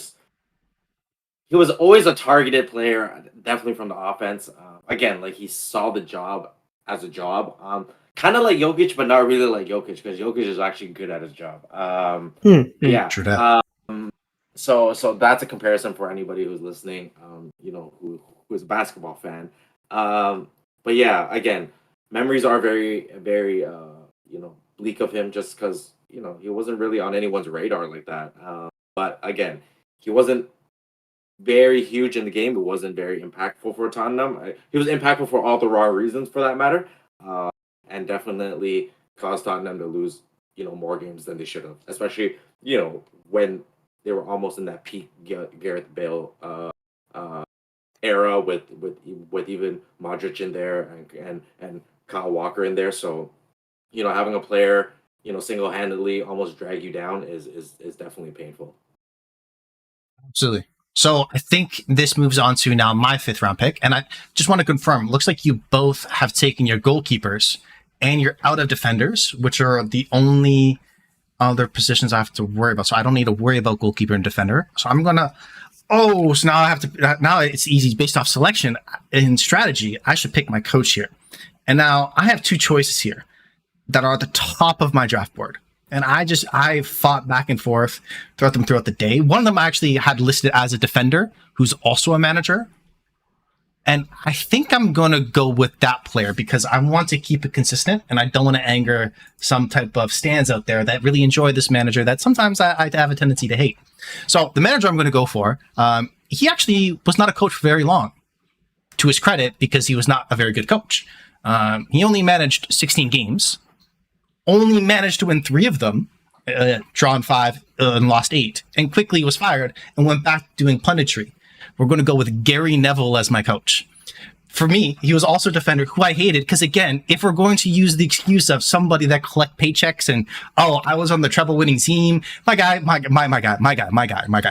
a targeted player, definitely from the offense. Again, like he saw the job as a job. kind of like Jokic, but not really like Jokic because Jokic is actually good at his job. Yeah. True that. So that's a comparison for anybody who's listening. Who's a basketball fan. But yeah, again, memories are very very bleak of him just because he wasn't really on anyone's radar like that. But again, he wasn't very huge in the game. It wasn't very impactful for Tottenham. He was impactful for all the wrong reasons, for that matter, and definitely caused Tottenham to lose, more games than they should have. Especially, when they were almost in that peak Gareth Bale era with even Modric in there and Kyle Walker in there. So, having a player, single handedly almost drag you down is definitely painful. Absolutely. So I think this moves on to now my 5th round pick. And I just want to confirm, looks like you both have taken your goalkeepers and you're out of defenders, which are the only other positions I have to worry about. So I don't need to worry about goalkeeper and defender. So I'm going to, so now it's easy based off selection and strategy. I should pick my coach here. And now I have 2 choices here that are at the top of my draft board. And I fought back and forth throughout the day. One of them I actually had listed as a defender who's also a manager. And I think I'm going to go with that player because I want to keep it consistent and I don't want to anger some type of stands out there that really enjoy this manager that sometimes I have a tendency to hate. So the manager I'm going to go for, he actually was not a coach for very long, to his credit, because he was not a very good coach. He only managed 16 games. Only managed to win 3 of them, drawn 5 and lost 8, and quickly was fired and went back doing punditry. We're going to go with Gary Neville as my coach. For me, he was also a defender who I hated because, again, if we're going to use the excuse of somebody that collect paychecks and, I was on the treble winning team, my guy,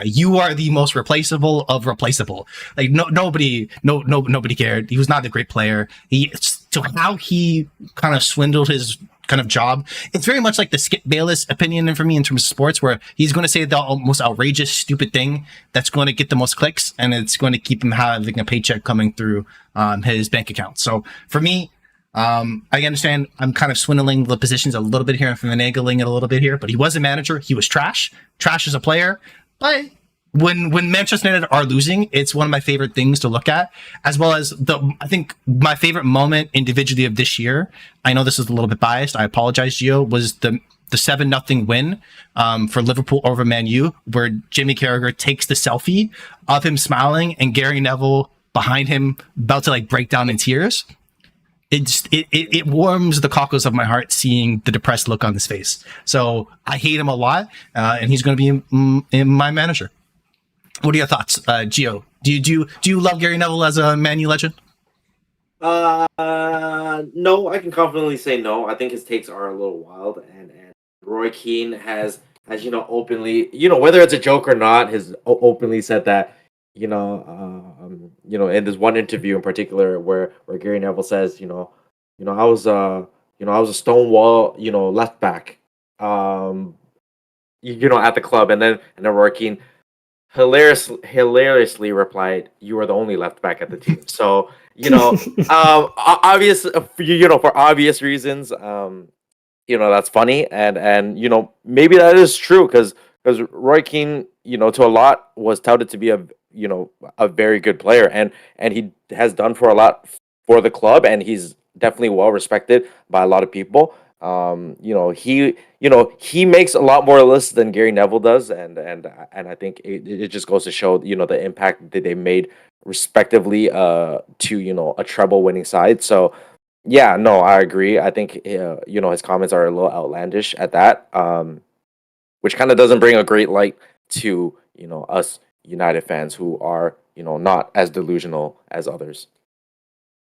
you are the most replaceable of replaceable. Like nobody cared. He was not a great player. How he kind of swindled his kind of job. It's very much like the Skip Bayless opinion for me in terms of sports, where he's going to say the most outrageous, stupid thing that's going to get the most clicks, and it's going to keep him having a paycheck coming through his bank account. So for me, I understand I'm kind of swindling the positions a little bit here and finagling it a little bit here, but he was a manager. He was trash as a player, but when Manchester United are losing, it's one of my favorite things to look at, as well as I think my favorite moment individually of this year. I know this is a little bit biased. I apologize, Gio. Was the 7-0 win for Liverpool over Man U, where Jimmy Carragher takes the selfie of him smiling and Gary Neville behind him about to like break down in tears. It warms the cockles of my heart seeing the depressed look on his face. So I hate him a lot, and he's going to be in my manager. What are your thoughts, Gio? Do you love Gary Neville as a Man U legend? No, I can confidently say no. I think his takes are a little wild, and Roy Keane has openly, whether it's a joke or not, has openly said that, in this one interview in particular where Gary Neville says, I was a stonewall, left back, at the club, and then Roy Keane hilariously replied, "You are the only left back at the team." So obvious, for obvious reasons, that's funny, and maybe that is true because Roy Keane, to a lot was touted to be a very good player, and he has done for a lot for the club, and he's definitely well respected by a lot of people. He makes a lot more lists than Gary Neville does, and I think it just goes to show the impact that they made respectively to a treble winning side. So yeah, no, I agree. I think his comments are a little outlandish at that, which kind of doesn't bring a great light to us United fans who are not as delusional as others.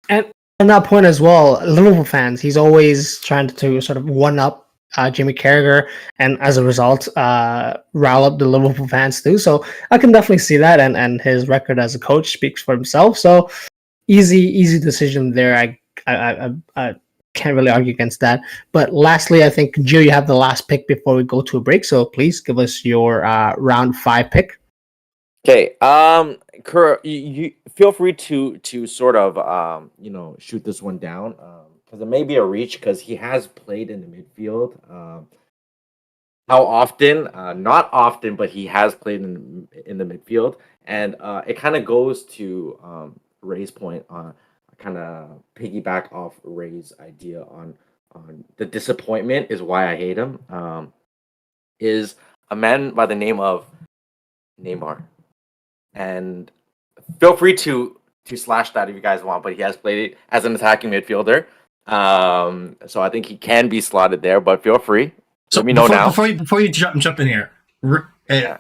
And on that point as well, Liverpool fans, he's always trying to sort of one up Jimmy Carragher, and as a result, rile up the Liverpool fans too. So I can definitely see that, and his record as a coach speaks for himself. So easy decision there. I can't really argue against that. But lastly, I think Gio, you have the last pick before we go to a break. So please give us your round 5 pick. Okay. You feel free to sort of shoot this one down. because it may be a reach because he has played in the midfield. How often? Not often, but he has played in the midfield, and it kind of goes to Ray's point on kind of piggyback off Ray's idea on the disappointment is why I hate him. Is a man by the name of Neymar, and feel free to slash that if you guys want, but he has played it as an attacking midfielder. So I think he can be slotted there, but feel free. So Let me know now. Before you jump in here,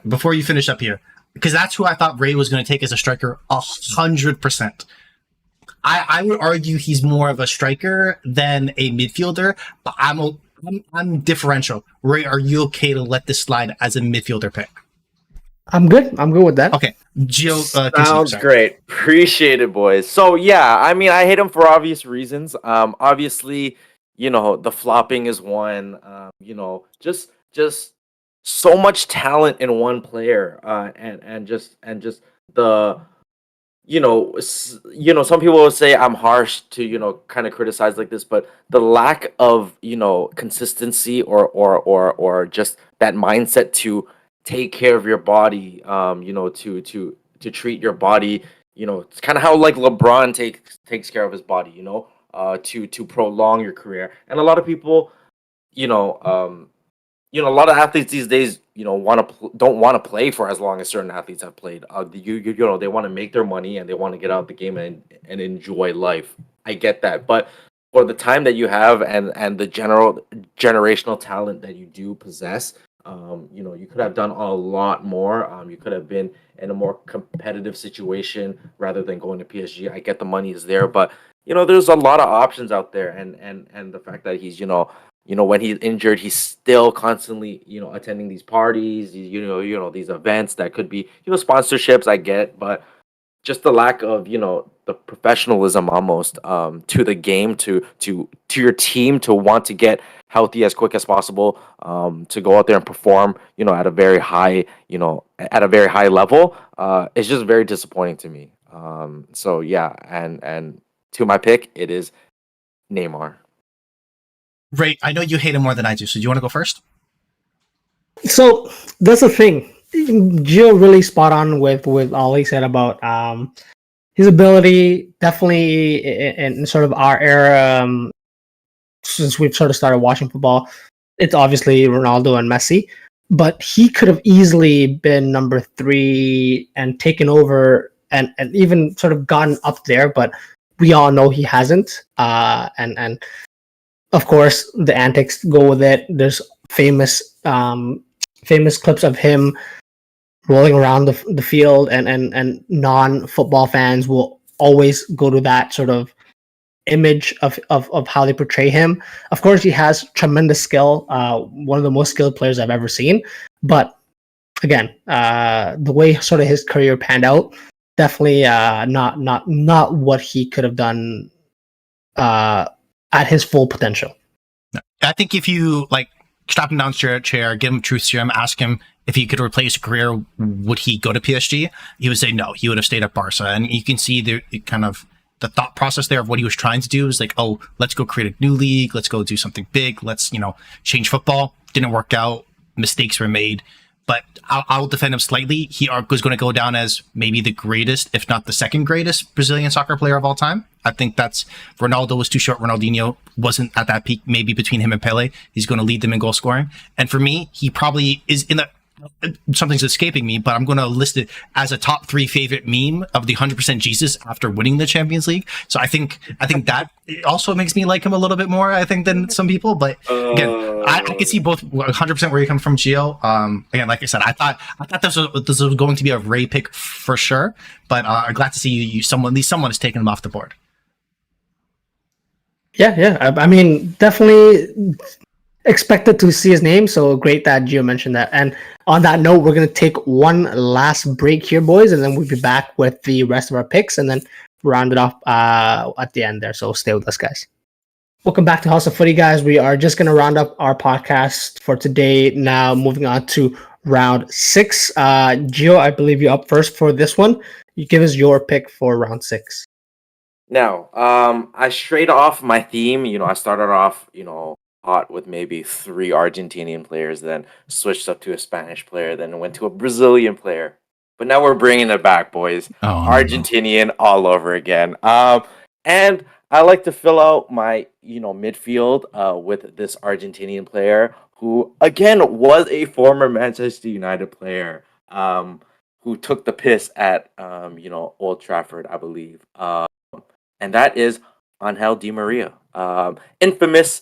before you finish up here, because that's who I thought Ray was going to take as a striker 100%. I would argue he's more of a striker than a midfielder, but I'm differential. Ray, are you okay to let this slide as a midfielder pick? I'm good. I'm good with that. Okay, Gio. Sounds great. Appreciate it, boys. So yeah, I mean, I hate him for obvious reasons. Obviously, the flopping is one. Just so much talent in one player. And just the, some people will say I'm harsh to kind of criticize like this, but the lack of consistency or just that mindset to take care of your body, to treat your body, it's kind of how like LeBron takes care of his body, to prolong your career. And a lot of people, a lot of athletes these days, don't want to play for as long as certain athletes have played. They want to make their money and they want to get out of the game and enjoy life. I get that, but for the time that you have and the generational talent that you do possess, you could have done a lot more. You could have been in a more competitive situation rather than going to PSG. I get the money is there, but there's a lot of options out there, and the fact that he's when he's injured, he's still constantly attending these parties, these events that could be sponsorships. I get, but just the lack of the professionalism almost to the game, to your team, to want to get healthy as quick as possible, to go out there and perform at a very high level, it's just very disappointing to me. So yeah, and to my pick, it is Neymar. Ray, I know you hate him more than I do, so do you want to go first? So that's the thing. Gio really spot on with all he said about his ability. Definitely in sort of our era, since we've sort of started watching football, it's obviously Ronaldo and Messi, but he could have easily been number 3 and taken over and even sort of gotten up there, but we all know he hasn't. And of course the antics go with it. There's famous clips of him rolling around the field, and non-football fans will always go to that sort of image of how they portray him. Of course, he has tremendous skill, one of the most skilled players I've ever seen. But again, the way sort of his career panned out, definitely not what he could have done at his full potential. I think if you strap him down to a chair, give him truth serum, ask him if he could replace a career, would he go to PSG? He would say no. He would have stayed at Barca, and you can see the kind of the thought process there of what he was trying to do is like, oh, let's go create a new league, let's go do something big, let's change football. Didn't work out, mistakes were made. But I'll defend him slightly. He was going to go down as maybe the greatest, if not the second greatest Brazilian soccer player of all time. I think Ronaldo was too short. Ronaldinho wasn't at that peak, maybe between him and Pele. He's going to lead them in goal scoring. And for me, he probably is in the, something's escaping me, but I'm going to list it as a top 3 favorite meme of the 100% Jesus after winning the Champions League. So I think that also makes me like him a little bit more, I think, than some people. But again, I can see both 100% where you come from, Gio. Again, like I said, I thought this was going to be a Ray pick for sure, but I'm glad to see at least someone is taking him off the board. Yeah. I mean, definitely expected to see his name, so great that Gio mentioned that. And on that note, we're going to take one last break here, boys, and then we'll be back with the rest of our picks and then round it off at the end there. So stay with us, guys. Welcome back to House of Footy, guys. We are just going to round up our podcast for today. Now moving on to round 6. Gio, I believe you're up first for this one. You give us your pick for round 6. Now, I strayed off my theme. I started off, hot with maybe three Argentinian players, then switched up to a Spanish player, then went to a Brazilian player. But now we're bringing it back, boys. Oh no. Argentinian all over again. And I like to fill out my, midfield with this Argentinian player who, again, was a former Manchester United player. Who took the piss at, Old Trafford, I believe. And that is Angel Di Maria. Infamous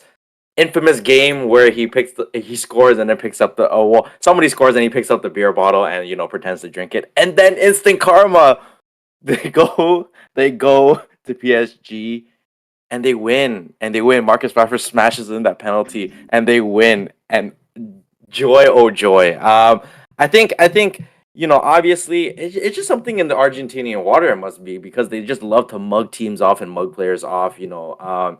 game where he scores and then picks up the somebody scores and he picks up the beer bottle and pretends to drink it, and then instant karma. They go to PSG and they win. Marcus Rashford smashes in that penalty and they win, and joy, oh joy. I think obviously it's just something in the Argentinian water. It must be because they just love to mug teams off and mug players off. I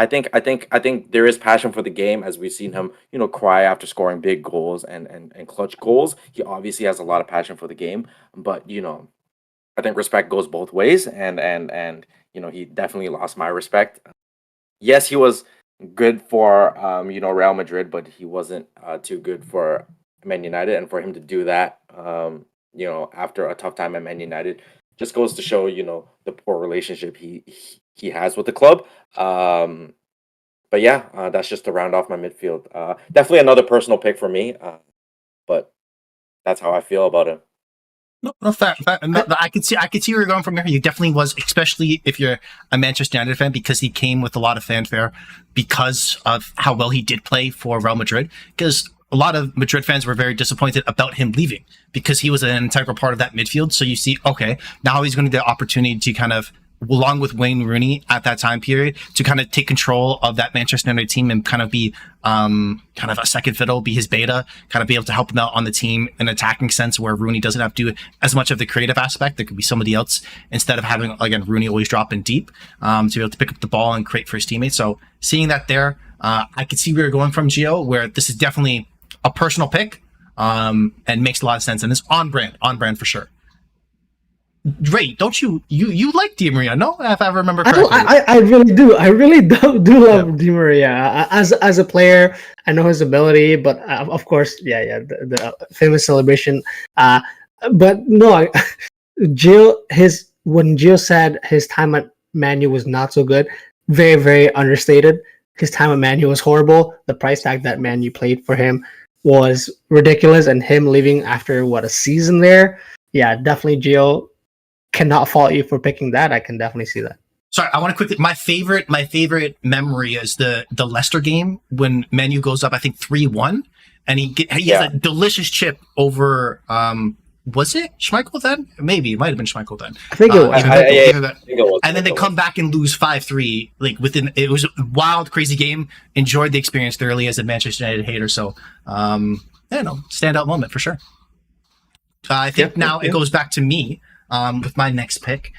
think there is passion for the game, as we've seen him, cry after scoring big goals and clutch goals. He obviously has a lot of passion for the game, but I think respect goes both ways, and he definitely lost my respect. Yes, he was good for Real Madrid, but he wasn't too good for Man United, and for him to do that, after a tough time at Man United, just goes to show the poor relationship he has with the club. But yeah, that's just to round off my midfield. Definitely another personal pick for me, but that's how I feel about him. No, no, no, I could see where you're going from there. He definitely was, especially if you're a Manchester United fan, because he came with a lot of fanfare because of how well he did play for Real Madrid. Because a lot of Madrid fans were very disappointed about him leaving because he was an integral part of that midfield. So you see, okay, now he's going to get the opportunity to kind of, along with Wayne Rooney at that time period, to kind of take control of that Manchester United team and kind of be kind of a second fiddle, be his beta, kind of be able to help him out on the team in an attacking sense where Rooney doesn't have to do as much of the creative aspect. There could be somebody else instead of having, again, Rooney always dropping deep to be able to pick up the ball and create for his teammates. So seeing that there, I could see where you're going from, Gio, where this is definitely a personal pick and makes a lot of sense and it's on brand for sure. Ray, don't you like Di Maria? No, if I remember correctly. I really do. I really do love Di Maria as a player. I know his ability, but of course, the famous celebration. But no, when Gio said his time at Man U was not so good, very very understated. His time at Man U was horrible. The price tag that Man U played for him was ridiculous, and him leaving after a season there. Yeah, definitely Gio. Cannot fault you for picking that. I can definitely see that. Sorry, I want to quickly. My favorite memory is the Leicester game when Man U goes up, I think 3-1, and he has a delicious chip over. Was it Schmeichel then? Maybe it might have been Schmeichel then. I think it was. I think it was. And then they come back and lose 5-3. Like it was a wild, crazy game. Enjoyed the experience thoroughly as a Manchester United hater. So, standout moment for sure. I think now it goes back to me. With my next pick.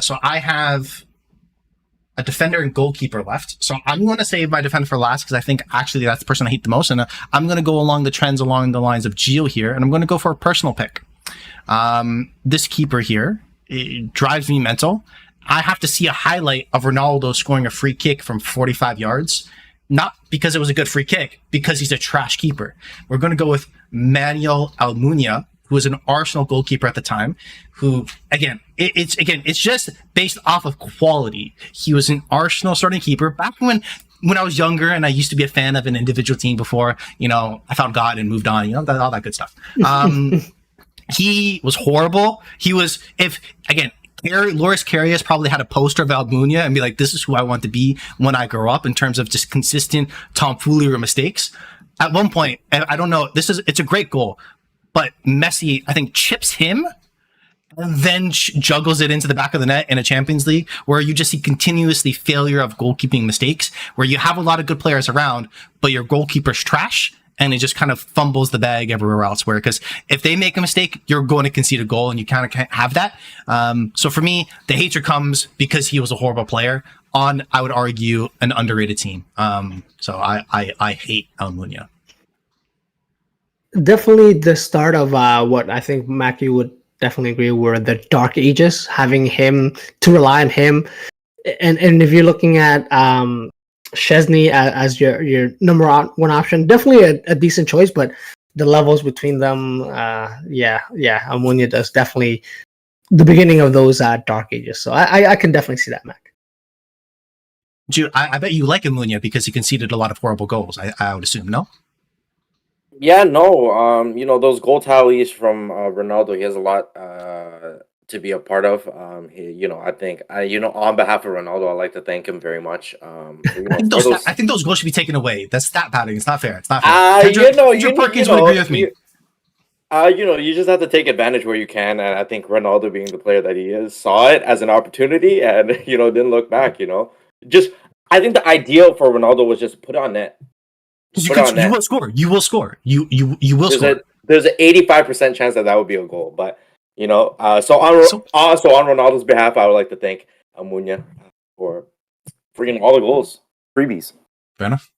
So I have a defender and goalkeeper left. So I'm going to save my defender for last because I think actually that's the person I hate the most. And I'm going to go along the trends along the lines of Gio here. And I'm going to go for a personal pick. This keeper here, it drives me mental. I have to see a highlight of Ronaldo scoring a free kick from 45 yards. Not because it was a good free kick, because he's a trash keeper. We're going to go with Manuel Almunia, who was an Arsenal goalkeeper at the time, who, it's just based off of quality. He was an Arsenal starting keeper back when I was younger and I used to be a fan of an individual team before, I found God and moved on, all that good stuff. He was horrible. He was, Loris Karius probably had a poster of Almunia and be like, this is who I want to be when I grow up in terms of just consistent tomfoolery or mistakes. At one point, I don't know, it's a great goal. But Messi, I think, chips him and then juggles it into the back of the net in a Champions League where you just see continuously failure of goalkeeping mistakes, where you have a lot of good players around, but your goalkeeper's trash and it just kind of fumbles the bag everywhere else. Because if they make a mistake, you're going to concede a goal and you kind of can't have that. So for me, the hatred comes because he was a horrible player on, I would argue, an underrated team. So I hate Almunia. Definitely the start of what I think Mackie would definitely agree, were the dark ages. Having him to rely on him, and if you're looking at Chesney as your number one option, definitely a decent choice. But the levels between them, Almunia does definitely the beginning of those dark ages. So I can definitely see that, Mac. I bet you like Almunia because he conceded a lot of horrible goals. I would assume, no? Yeah, no. You know, those goal tallies from Ronaldo, he has a lot to be a part of. I think on behalf of Ronaldo, I'd like to thank him very much. I think those goals should be taken away. That's stat padding. It's not fair. It's not fair. Kendrick Perkins would agree with me. You just have to take advantage where you can, and I think Ronaldo, being the player that he is, saw it as an opportunity, and didn't look back. I think the ideal for Ronaldo was just put it on net. You will score. You will score. You will score. There's an 85% chance that would be a goal, but so on Ronaldo's behalf, I would like to thank Almunia for freaking all the goals, freebies. Fair enough.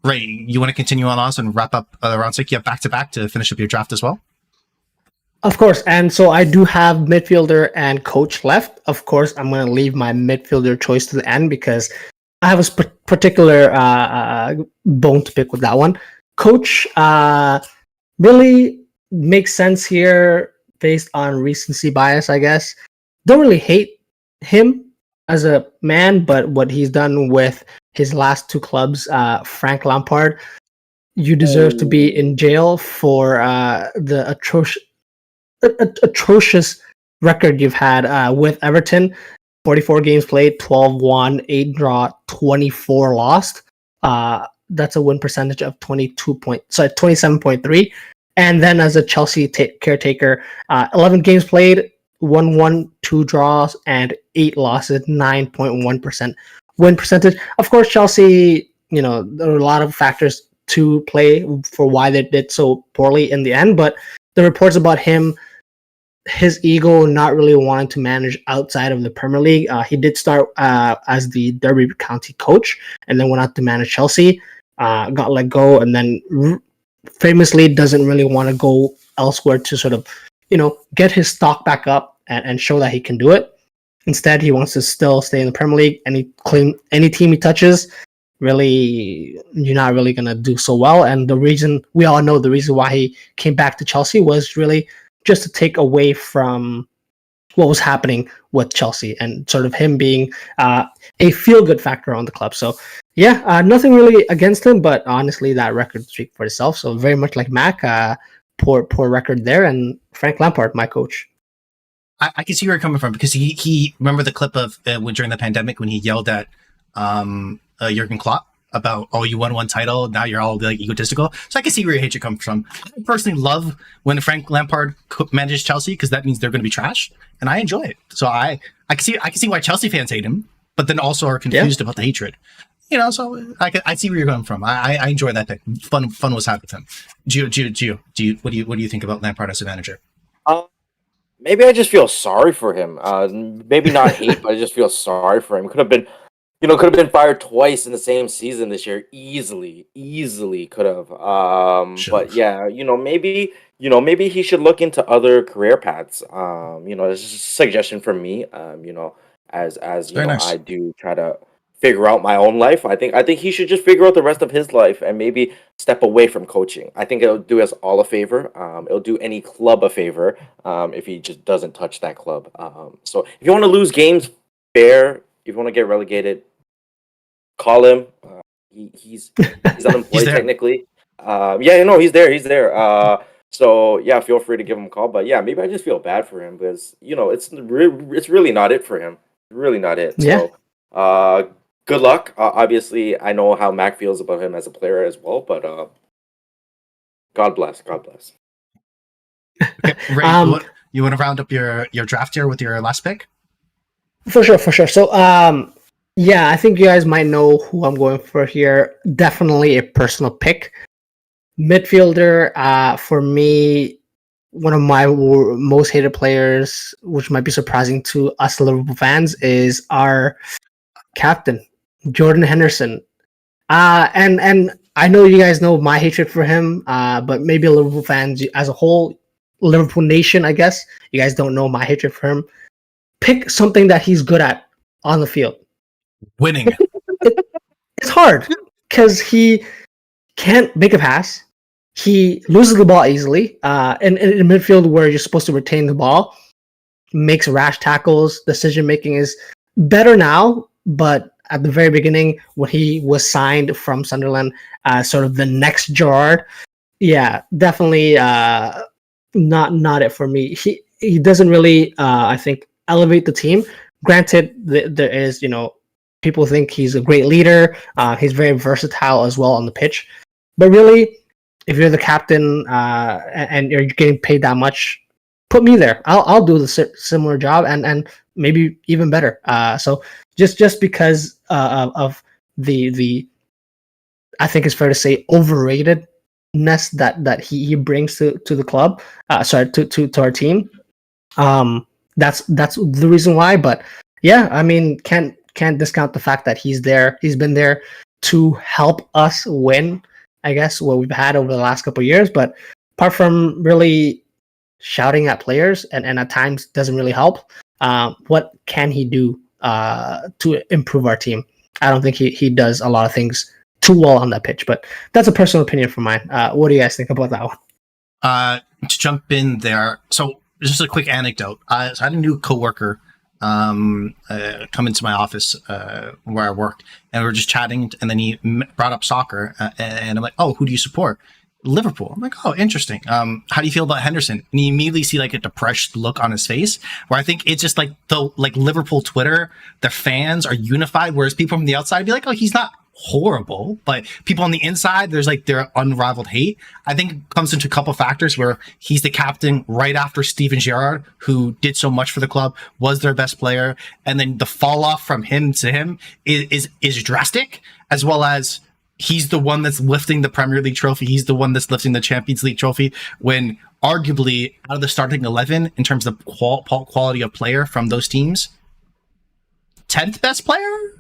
Ray, you want to continue on us and wrap up round 6? You have back to finish up your draft as well? Of course. And so I do have midfielder and coach left. Of course, I'm going to leave my midfielder choice to the end because I have a particular bone to pick with that one. Coach really makes sense here based on recency bias, I guess. Don't really hate him as a man, but what he's done with his last two clubs, Frank Lampard, you deserve to be in jail for the atrocious record you've had with Everton. 44 games played, 12 won, 8 draw, 24 lost. That's a win percentage of 27.3. And then as a Chelsea caretaker, 11 games played, 1 won, 2 draws, and 8 losses, 9.1% win percentage. Of course, Chelsea, there are a lot of factors to play for why they did so poorly in the end, but the reports about him, his ego not really wanting to manage outside of the Premier League. He did start as the Derby County coach and then went out to manage Chelsea, got let go, and then famously doesn't really want to go elsewhere to sort of, get his stock back up and show that he can do it. Instead, he wants to still stay in the Premier League. Any team he touches, really, you're not really going to do so well. And we all know the reason why he came back to Chelsea was really just to take away from what was happening with Chelsea and sort of him being a feel-good factor on the club. So, nothing really against him, but honestly, that record speaks for itself. So very much like Mac, poor record there. And Frank Lampard, my coach. I can see where you're coming from because he remember the clip of during the pandemic when he yelled at Jurgen Klopp about, you won one title, now you're all like egotistical. So I can see where your hatred comes from. I personally love when Frank Lampard manages Chelsea because that means they're going to be trash, and I enjoy it. So I can see why Chelsea fans hate him, but then also are confused about the hatred. So I see where you're going from. I enjoy that pick. Fun was had with him. Gio, what do you think about Lampard as a manager? Maybe I just feel sorry for him. Maybe not hate, but I just feel sorry for him. Could have been fired twice in the same season this year. Easily could have. But yeah, maybe he should look into other career paths. This is a suggestion from me. As nice. I do try to figure out my own life. I think he should just figure out the rest of his life and maybe step away from coaching. I think it'll do us all a favor. It'll do any club a favor if he just doesn't touch that club. So if you want to lose games, fair. If you want to get relegated, call him. He's unemployed technically. He's there. So yeah, feel free to give him a call. But yeah, maybe I just feel bad for him because it's really not it for him. Really not it. Yeah. So good luck. Obviously, I know how Mac feels about him as a player as well. But God bless. Okay, Ray, you want to round up your draft here with your last pick? For sure. So, I think you guys might know who I'm going for here. Definitely a personal pick. Midfielder, for me, one of my most hated players, which might be surprising to us Liverpool fans, is our captain, Jordan Henderson. And I know you guys know my hatred for him, but maybe Liverpool fans as a whole, Liverpool Nation, I guess. You guys don't know my hatred for him. Pick something that he's good at on the field. Winning. It's hard because he can't make a pass. He loses the ball easily. In midfield where you're supposed to retain the ball, makes rash tackles. Decision making is better now, but at the very beginning when he was signed from Sunderland, sort of the next Gerrard, yeah, definitely not it for me. He doesn't really, I think, elevate the team. Granted, there is, people think he's a great leader. He's very versatile as well on the pitch. But really, if you're the captain and you're getting paid that much, put me there. I'll do the similar job and maybe even better. So just because of the I think it's fair to say overratedness that he brings to the club. To our team. That's the reason why. But yeah, I mean, can't discount the fact that he's there. He's been there to help us win, I guess, what we've had over the last couple of years. But apart from really shouting at players and at times doesn't really help, what can he do to improve our team? I don't think he does a lot of things too well on that pitch, but that's a personal opinion for mine. What do you guys think about that one? To jump in there, so just a quick anecdote. So I had a new coworker come into my office where I worked, and we were just chatting, and then he brought up soccer, and I'm like, "Oh, who do you support?" Liverpool. I'm like, "Oh, interesting. How do you feel about Henderson?" And you immediately see like a depressed look on his face, where I think it's just like Liverpool Twitter, their fans are unified, whereas people from the outside be like, "Oh, he's not horrible," but people on the inside, there's like their unrivaled hate. I think it comes into a couple factors where he's the captain right after Steven Gerrard, who did so much for the club, was their best player, and then the fall off from him to him is drastic, as well as he's the one that's lifting the Premier League trophy. He's the one that's lifting the Champions League trophy, when arguably out of the starting 11 in terms of quality of player from those teams, 10th best player.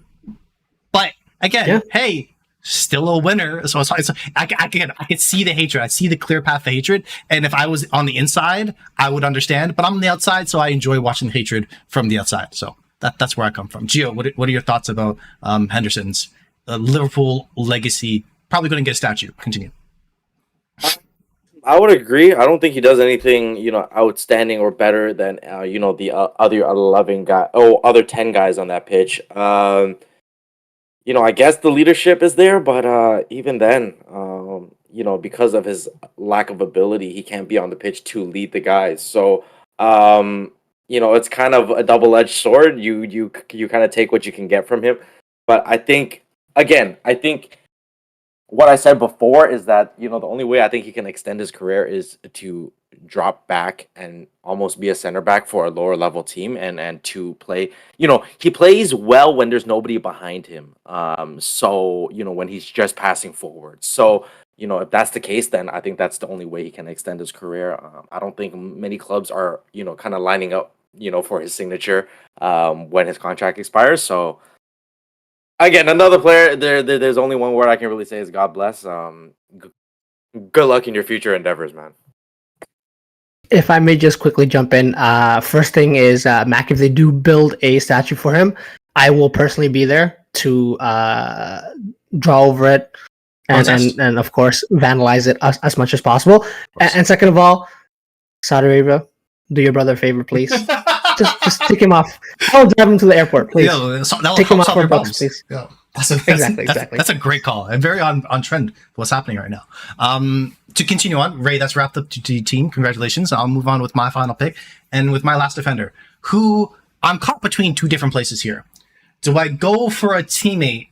But again, yeah. Hey, still a winner. So I can see the hatred. I see the clear path to hatred. And if I was on the inside, I would understand. But I'm on the outside, so I enjoy watching the hatred from the outside. So that's where I come from. Gio, what are your thoughts about Henderson's Liverpool legacy? Probably going to get a statue. Continue. I would agree. I don't think he does anything, outstanding or better than, the other 10 guys on that pitch. I guess the leadership is there, but even then, because of his lack of ability, he can't be on the pitch to lead the guys. So, it's kind of a double-edged sword. You kind of take what you can get from him. But I think what I said before is that, the only way I think he can extend his career is to drop back and almost be a center back for a lower level team and to play, he plays well when there's nobody behind him. So, when he's just passing forward. So, if that's the case, then I think that's the only way he can extend his career. I don't think many clubs are, kind of lining up, for his signature when his contract expires. So, again, another player, there's only one word I can really say is God bless. Good luck in your future endeavors, man. If I may just quickly jump in, first thing is, Mac, if they do build a statue for him, I will personally be there to draw over it and of course, vandalize it as much as possible. And second of all, Saudi Arabia, do your brother a favor, please. just take him off. I'll drive him to the airport, please. Take him off for bucks, please. Yeah. Exactly. That's a great call and very on trend for what's happening right now. To continue on, Ray, that's wrapped up to the team. Congratulations. I'll move on with my final pick and with my last defender, who I'm caught between two different places here. Do I go for a teammate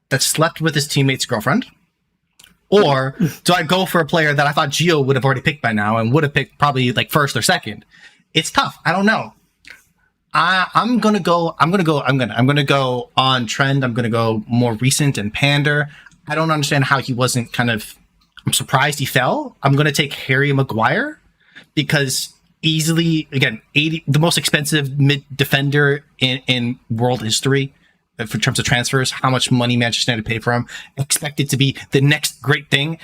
that slept with his teammate's girlfriend? Or do I go for a player that I thought Gio would have already picked by now and would have picked probably like first or second? It's tough. I don't know. I'm gonna go on trend. I'm gonna go more recent and pander. I don't understand how he wasn't I'm surprised he fell. I'm gonna take Harry Maguire because easily, again, the most expensive mid defender in world history in terms of transfers. How much money Manchester United paid for him? Expected to be the next great thing.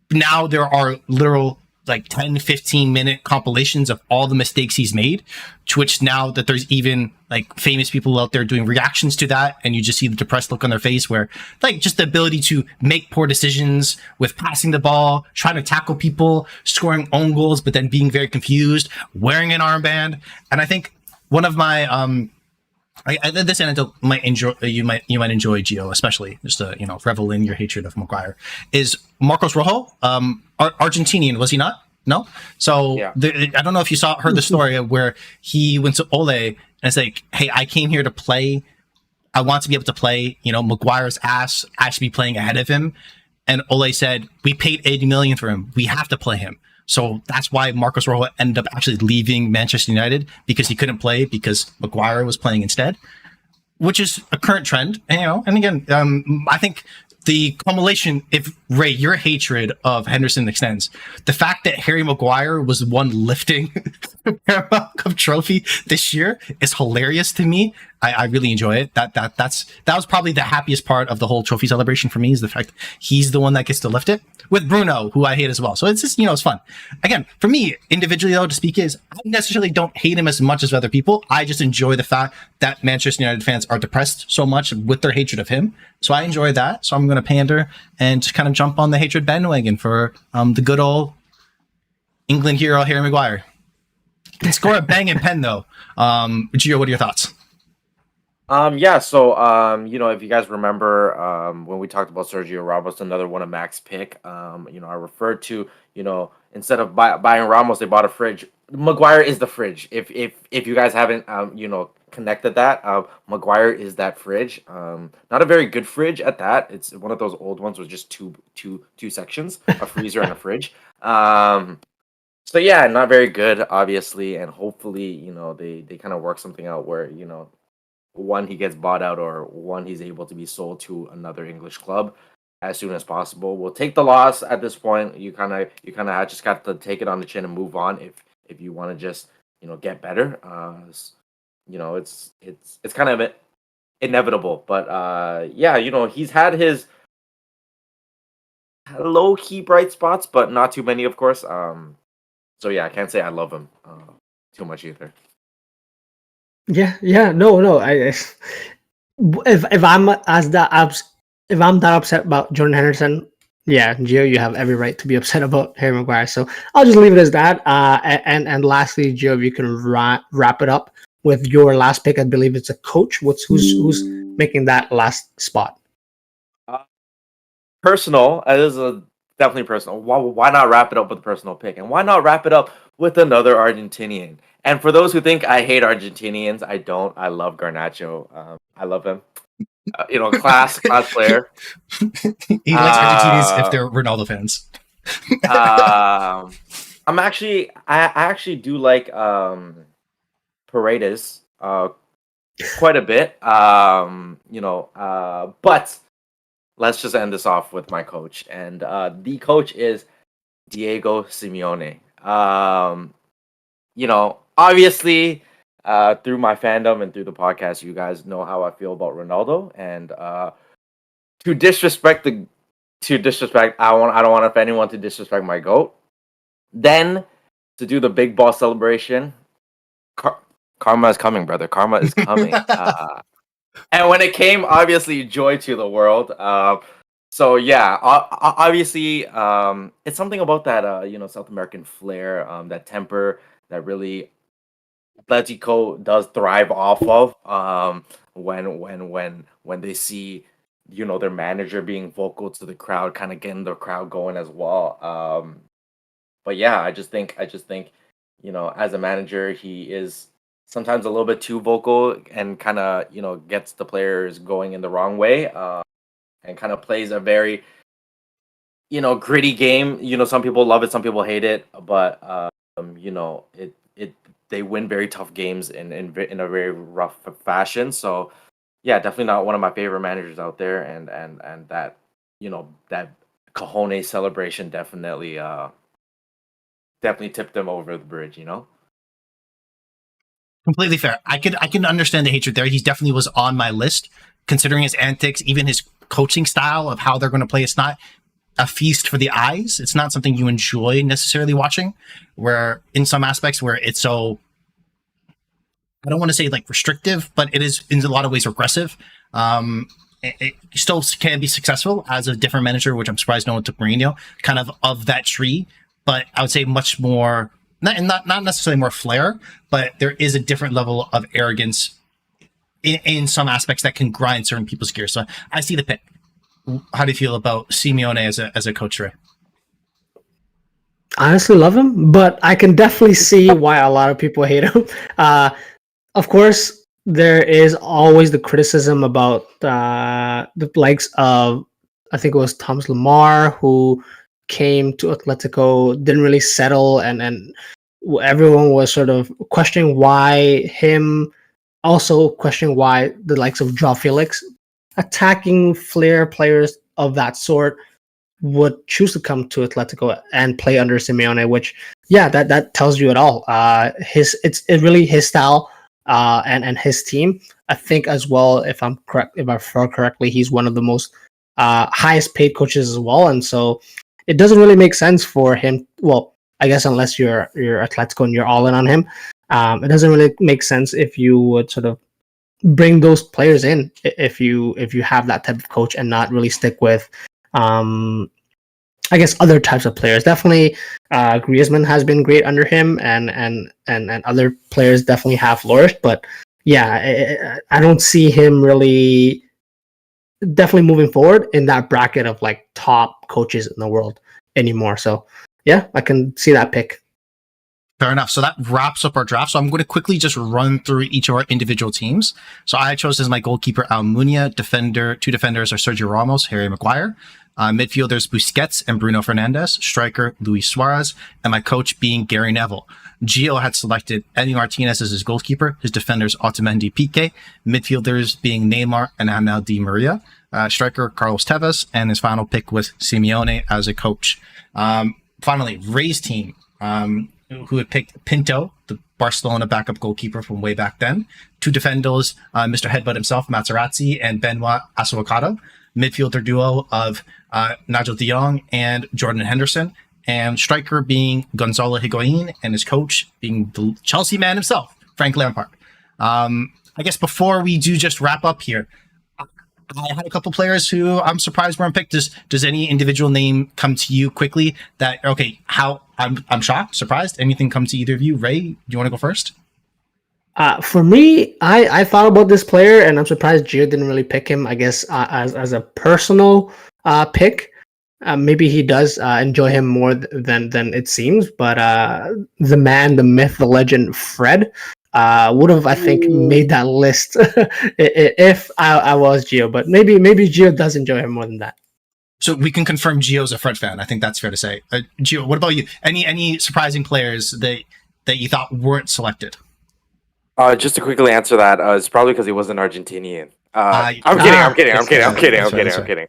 Now there are literal like 10, 15-minute compilations of all the mistakes he's made, to which now that there's even like famous people out there doing reactions to that, and you just see the depressed look on their face where like just the ability to make poor decisions with passing the ball, trying to tackle people, scoring own goals, but then being very confused, wearing an armband. And I think one of my this anecdote might enjoy you might enjoy, Gio, especially just to revel in your hatred of Maguire, is Marcos Rojo, Argentinian, was he not? No. So Yeah. I don't know if you heard the story of where he went to Ole and it's like, hey, I came here to play. I want to be able to play. Maguire's ass. I should be playing ahead of him. And Ole said, we paid 80 million for him. We have to play him. So that's why Marcos Rojo ended up actually leaving Manchester United, because he couldn't play because Maguire was playing instead, which is a current trend. And again, I think the culmination, if Ray, your hatred of Henderson extends, the fact that Harry Maguire was the one lifting the Carabao Cup trophy this year is hilarious to me. I really enjoy it. That was probably the happiest part of the whole trophy celebration for me, is the fact that he's the one that gets to lift it with Bruno, who I hate as well. So it's just, it's fun. Again, for me individually though, to speak, is I necessarily don't hate him as much as other people. I just enjoy the fact that Manchester United fans are depressed so much with their hatred of him. So I enjoy that. So I'm going to pander and just kind of jump on the hatred bandwagon for the good old England hero, Harry Maguire. Can score a banging pen though. Gio, what are your thoughts? So if you guys remember, when we talked about Sergio Ramos, another one of Mac's pick, I referred to, instead of buying Ramos, they bought a fridge. Maguire is the fridge. If you guys haven't, connected that, Maguire is that fridge. Not a very good fridge at that. It's one of those old ones with just two sections, a freezer and a fridge. So yeah, not very good, obviously, and hopefully, they kind of work something out where, one, he gets bought out, or one, he's able to be sold to another English club as soon as possible. We'll take the loss at this point. You kind of just got to take it on the chin and move on if you want to just get better. It's kind of inevitable, but he's had his low key bright spots, but not too many, of course. So yeah, I can't say I love him too much either. No. If I'm that upset about Jordan Henderson, yeah, Gio, you have every right to be upset about Harry Maguire. So I'll just leave it as that. And lastly, Gio, if you can wrap it up with your last pick. I believe it's a coach. Who's making that last spot? Personal. It is definitely personal. Why not wrap it up with a personal pick? And why not wrap it up with another Argentinian? And for those who think I hate Argentinians, I don't. I love Garnacho. I love him. Class player. He likes Argentinians if they're Ronaldo fans. I actually do like Paredes quite a bit. But let's just end this off with my coach, and the coach is Diego Simeone. Obviously, through my fandom and through the podcast, you guys know how I feel about Ronaldo, and to disrespect, I don't want anyone to disrespect my GOAT. Then to do the big boss celebration, karma is coming, brother. Karma is coming. And when it came, obviously, joy to the world. So yeah, obviously, it's something about that, South American flair, that temper that really Atletico does thrive off of. When they see, their manager being vocal to the crowd, kind of getting the crowd going as well. But yeah, I just think, as a manager, he is sometimes a little bit too vocal and kind of, gets the players going in the wrong way, and kind of plays a very, gritty game. Some people love it, some people hate it, but they win very tough games in a very rough fashion. So yeah, definitely not one of my favorite managers out there, and that that cojones celebration definitely tipped them over the bridge. Completely fair. I can understand the hatred there. He definitely was on my list, considering his antics, even his coaching style of how they're going to play. It's not a feast for the eyes. It's not something you enjoy necessarily watching, where in some aspects where it's so, I don't want to say like restrictive, but it is in a lot of ways regressive. It still can be successful as a different manager, which I'm surprised no one took Mourinho, kind of that tree, but I would say much more, not necessarily more flair, but there is a different level of arrogance in some aspects that can grind certain people's gears. So I see the pick. How do you feel about Simeone as a coach, Ray? I honestly love him, but I can definitely see why a lot of people hate him. Of course, there is always the criticism about the likes of, I think it was Thomas Lemar, who came to Atletico, didn't really settle, and everyone was sort of questioning why him, also questioning why the likes of Joao Felix, attacking flair players of that sort, would choose to come to Atletico and play under Simeone, which, yeah, that tells you it all. It's really his style and his team. I think as well, if I'm correct, if I recall correctly, he's one of the most highest paid coaches as well, and so it doesn't really make sense for him. Well, I guess unless you're Atletico and you're all in on him, it doesn't really make sense if you would sort of bring those players in if you have that type of coach and not really stick with I guess other types of players. Definitely Griezmann has been great under him, and other players definitely have flourished, but yeah, I don't see him really definitely moving forward in that bracket of like top coaches in the world anymore. So yeah, I can see that pick. Fair enough. So that wraps up our draft. So I'm going to quickly just run through each of our individual teams. So I chose as my goalkeeper Almunia. Two defenders are Sergio Ramos, Harry Maguire. Midfielders Busquets and Bruno Fernandes. Striker Luis Suarez. And my coach being Gary Neville. Gio had selected Emi Martinez as his goalkeeper. His defenders Otamendi, Piqué. Midfielders being Neymar and Angel Di Maria. Striker Carlos Tevez. And his final pick was Simeone as a coach. Finally, Ray's team. Who had picked Pinto, the Barcelona backup goalkeeper from way back then. Two defenders, Mr. Headbutt himself, Materazzi, and Benoit Asuakado. Midfielder duo of Nigel de Jong and Jordan Henderson. And striker being Gonzalo Higuain, and his coach being the Chelsea man himself, Frank Lampard. I guess before we do just wrap up here, I had a couple players who I'm surprised weren't picked. Does any individual name come to you quickly that, okay, I'm shocked, surprised? Anything come to either of you? Ray, do you want to go first? For me, I thought about this player, and I'm surprised Gio didn't really pick him, I guess, as a personal pick. Maybe he does enjoy him more than it seems, but the man, the myth, the legend, Fred, would have, I think, made that list if I was Gio. But maybe Gio does enjoy him more than that. So we can confirm Gio's a Fred fan. I think that's fair to say. Gio, what about you? Any surprising players that you thought weren't selected? Just to quickly answer that, it's probably because he wasn't Argentinian. I'm kidding.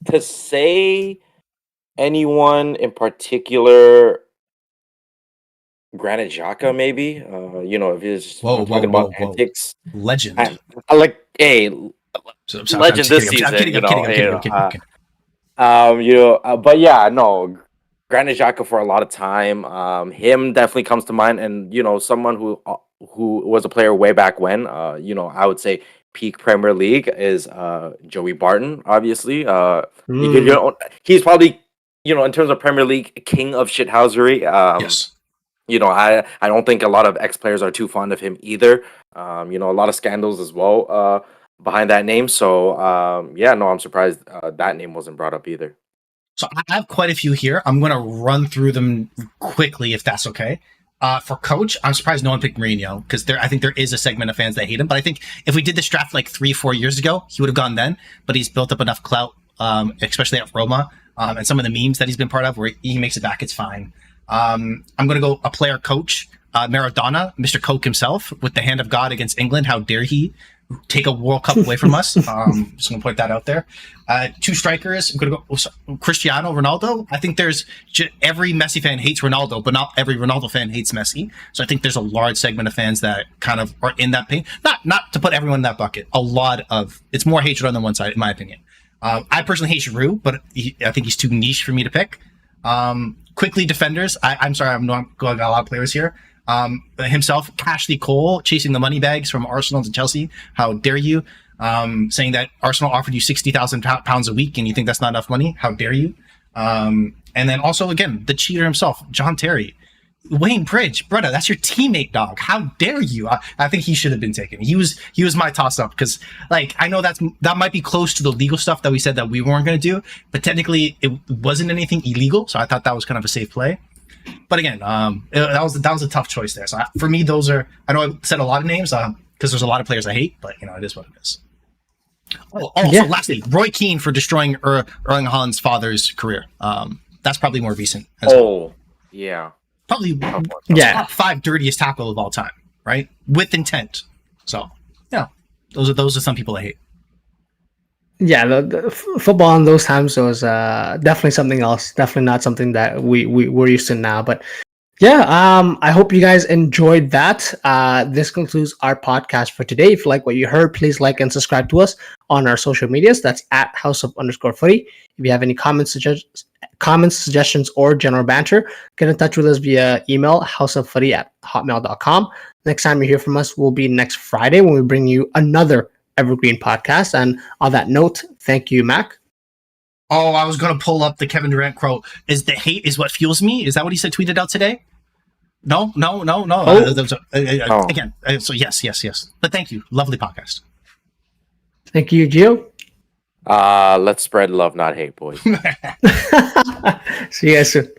To say anyone in particular, Granit Xhaka, maybe. If he's talking about antics, legend. I like legend this season. I'm kidding. But yeah, no. Granit Xhaka for a lot of time. Him definitely comes to mind, and someone who was a player way back when. I would say peak Premier League is Joey Barton. Obviously, he's probably in terms of Premier League king of shithousery. Yes. I don't think a lot of ex-players are too fond of him either. A lot of scandals as well behind that name. So I'm surprised that name wasn't brought up either. So I have quite a few here. I'm going to run through them quickly, if that's okay. For coach, I'm surprised no one picked Mourinho, because I think there is a segment of fans that hate him. But I think if we did this draft like 3-4 years ago, he would have gone then. But he's built up enough clout, especially at Roma, and some of the memes that he's been part of, where he makes it back, it's fine. I'm going to go a player coach, Maradona, Mr. Coke himself, with the hand of God against England. How dare he take a World Cup away from us? Just going to point that out there. Two strikers. I'm going to go Cristiano Ronaldo. I think every Messi fan hates Ronaldo, but not every Ronaldo fan hates Messi. So I think there's a large segment of fans that kind of are in that pain. Not to put everyone in that bucket. It's more hatred on the one side, in my opinion. I personally hate Giroud, but I think he's too niche for me to pick. Quickly defenders. I'm sorry, I'm not going a lot of players here. Himself, Ashley Cole, chasing the money bags from Arsenal to Chelsea. How dare you? Saying that Arsenal offered you £60,000 a week and you think that's not enough money. How dare you? And then also, again, the cheater himself, John Terry. Wayne Bridge, brother, that's your teammate, dog. How dare you? I think he should have been taken. He was my toss up because, like, I know that might be close to the legal stuff that we said that we weren't going to do, but technically it wasn't anything illegal, so I thought that was kind of a safe play. But again, that was a tough choice there. So for me, those are. I know I said a lot of names because there's a lot of players I hate, but it is what it is. So lastly, Roy Keane for destroying Erling Haaland's father's career. That's probably more recent. Yeah. Probably top 5 dirtiest tackle of all time, right? With intent. So yeah, those are some people I hate. Yeah, the football in those times was definitely something else. Definitely not something that we're used to now. But yeah, I hope you guys enjoyed that. This concludes our podcast for today. If you like what you heard, please like and subscribe to us on our social medias. That's at @houseup_footy. If you have any comments, suggestions, or general banter, get in touch with us via email, houseupfooty@hotmail.com. Next time you hear from us will be next Friday when we bring you another evergreen podcast. And on that note, thank you, Mac. Oh, I was going to pull up the Kevin Durant quote. Is the hate is what fuels me? Is that what he said tweeted out today? No. Again, so yes. But thank you. Lovely podcast. Thank you, Gio. Let's spread love, not hate, boys. See you guys soon.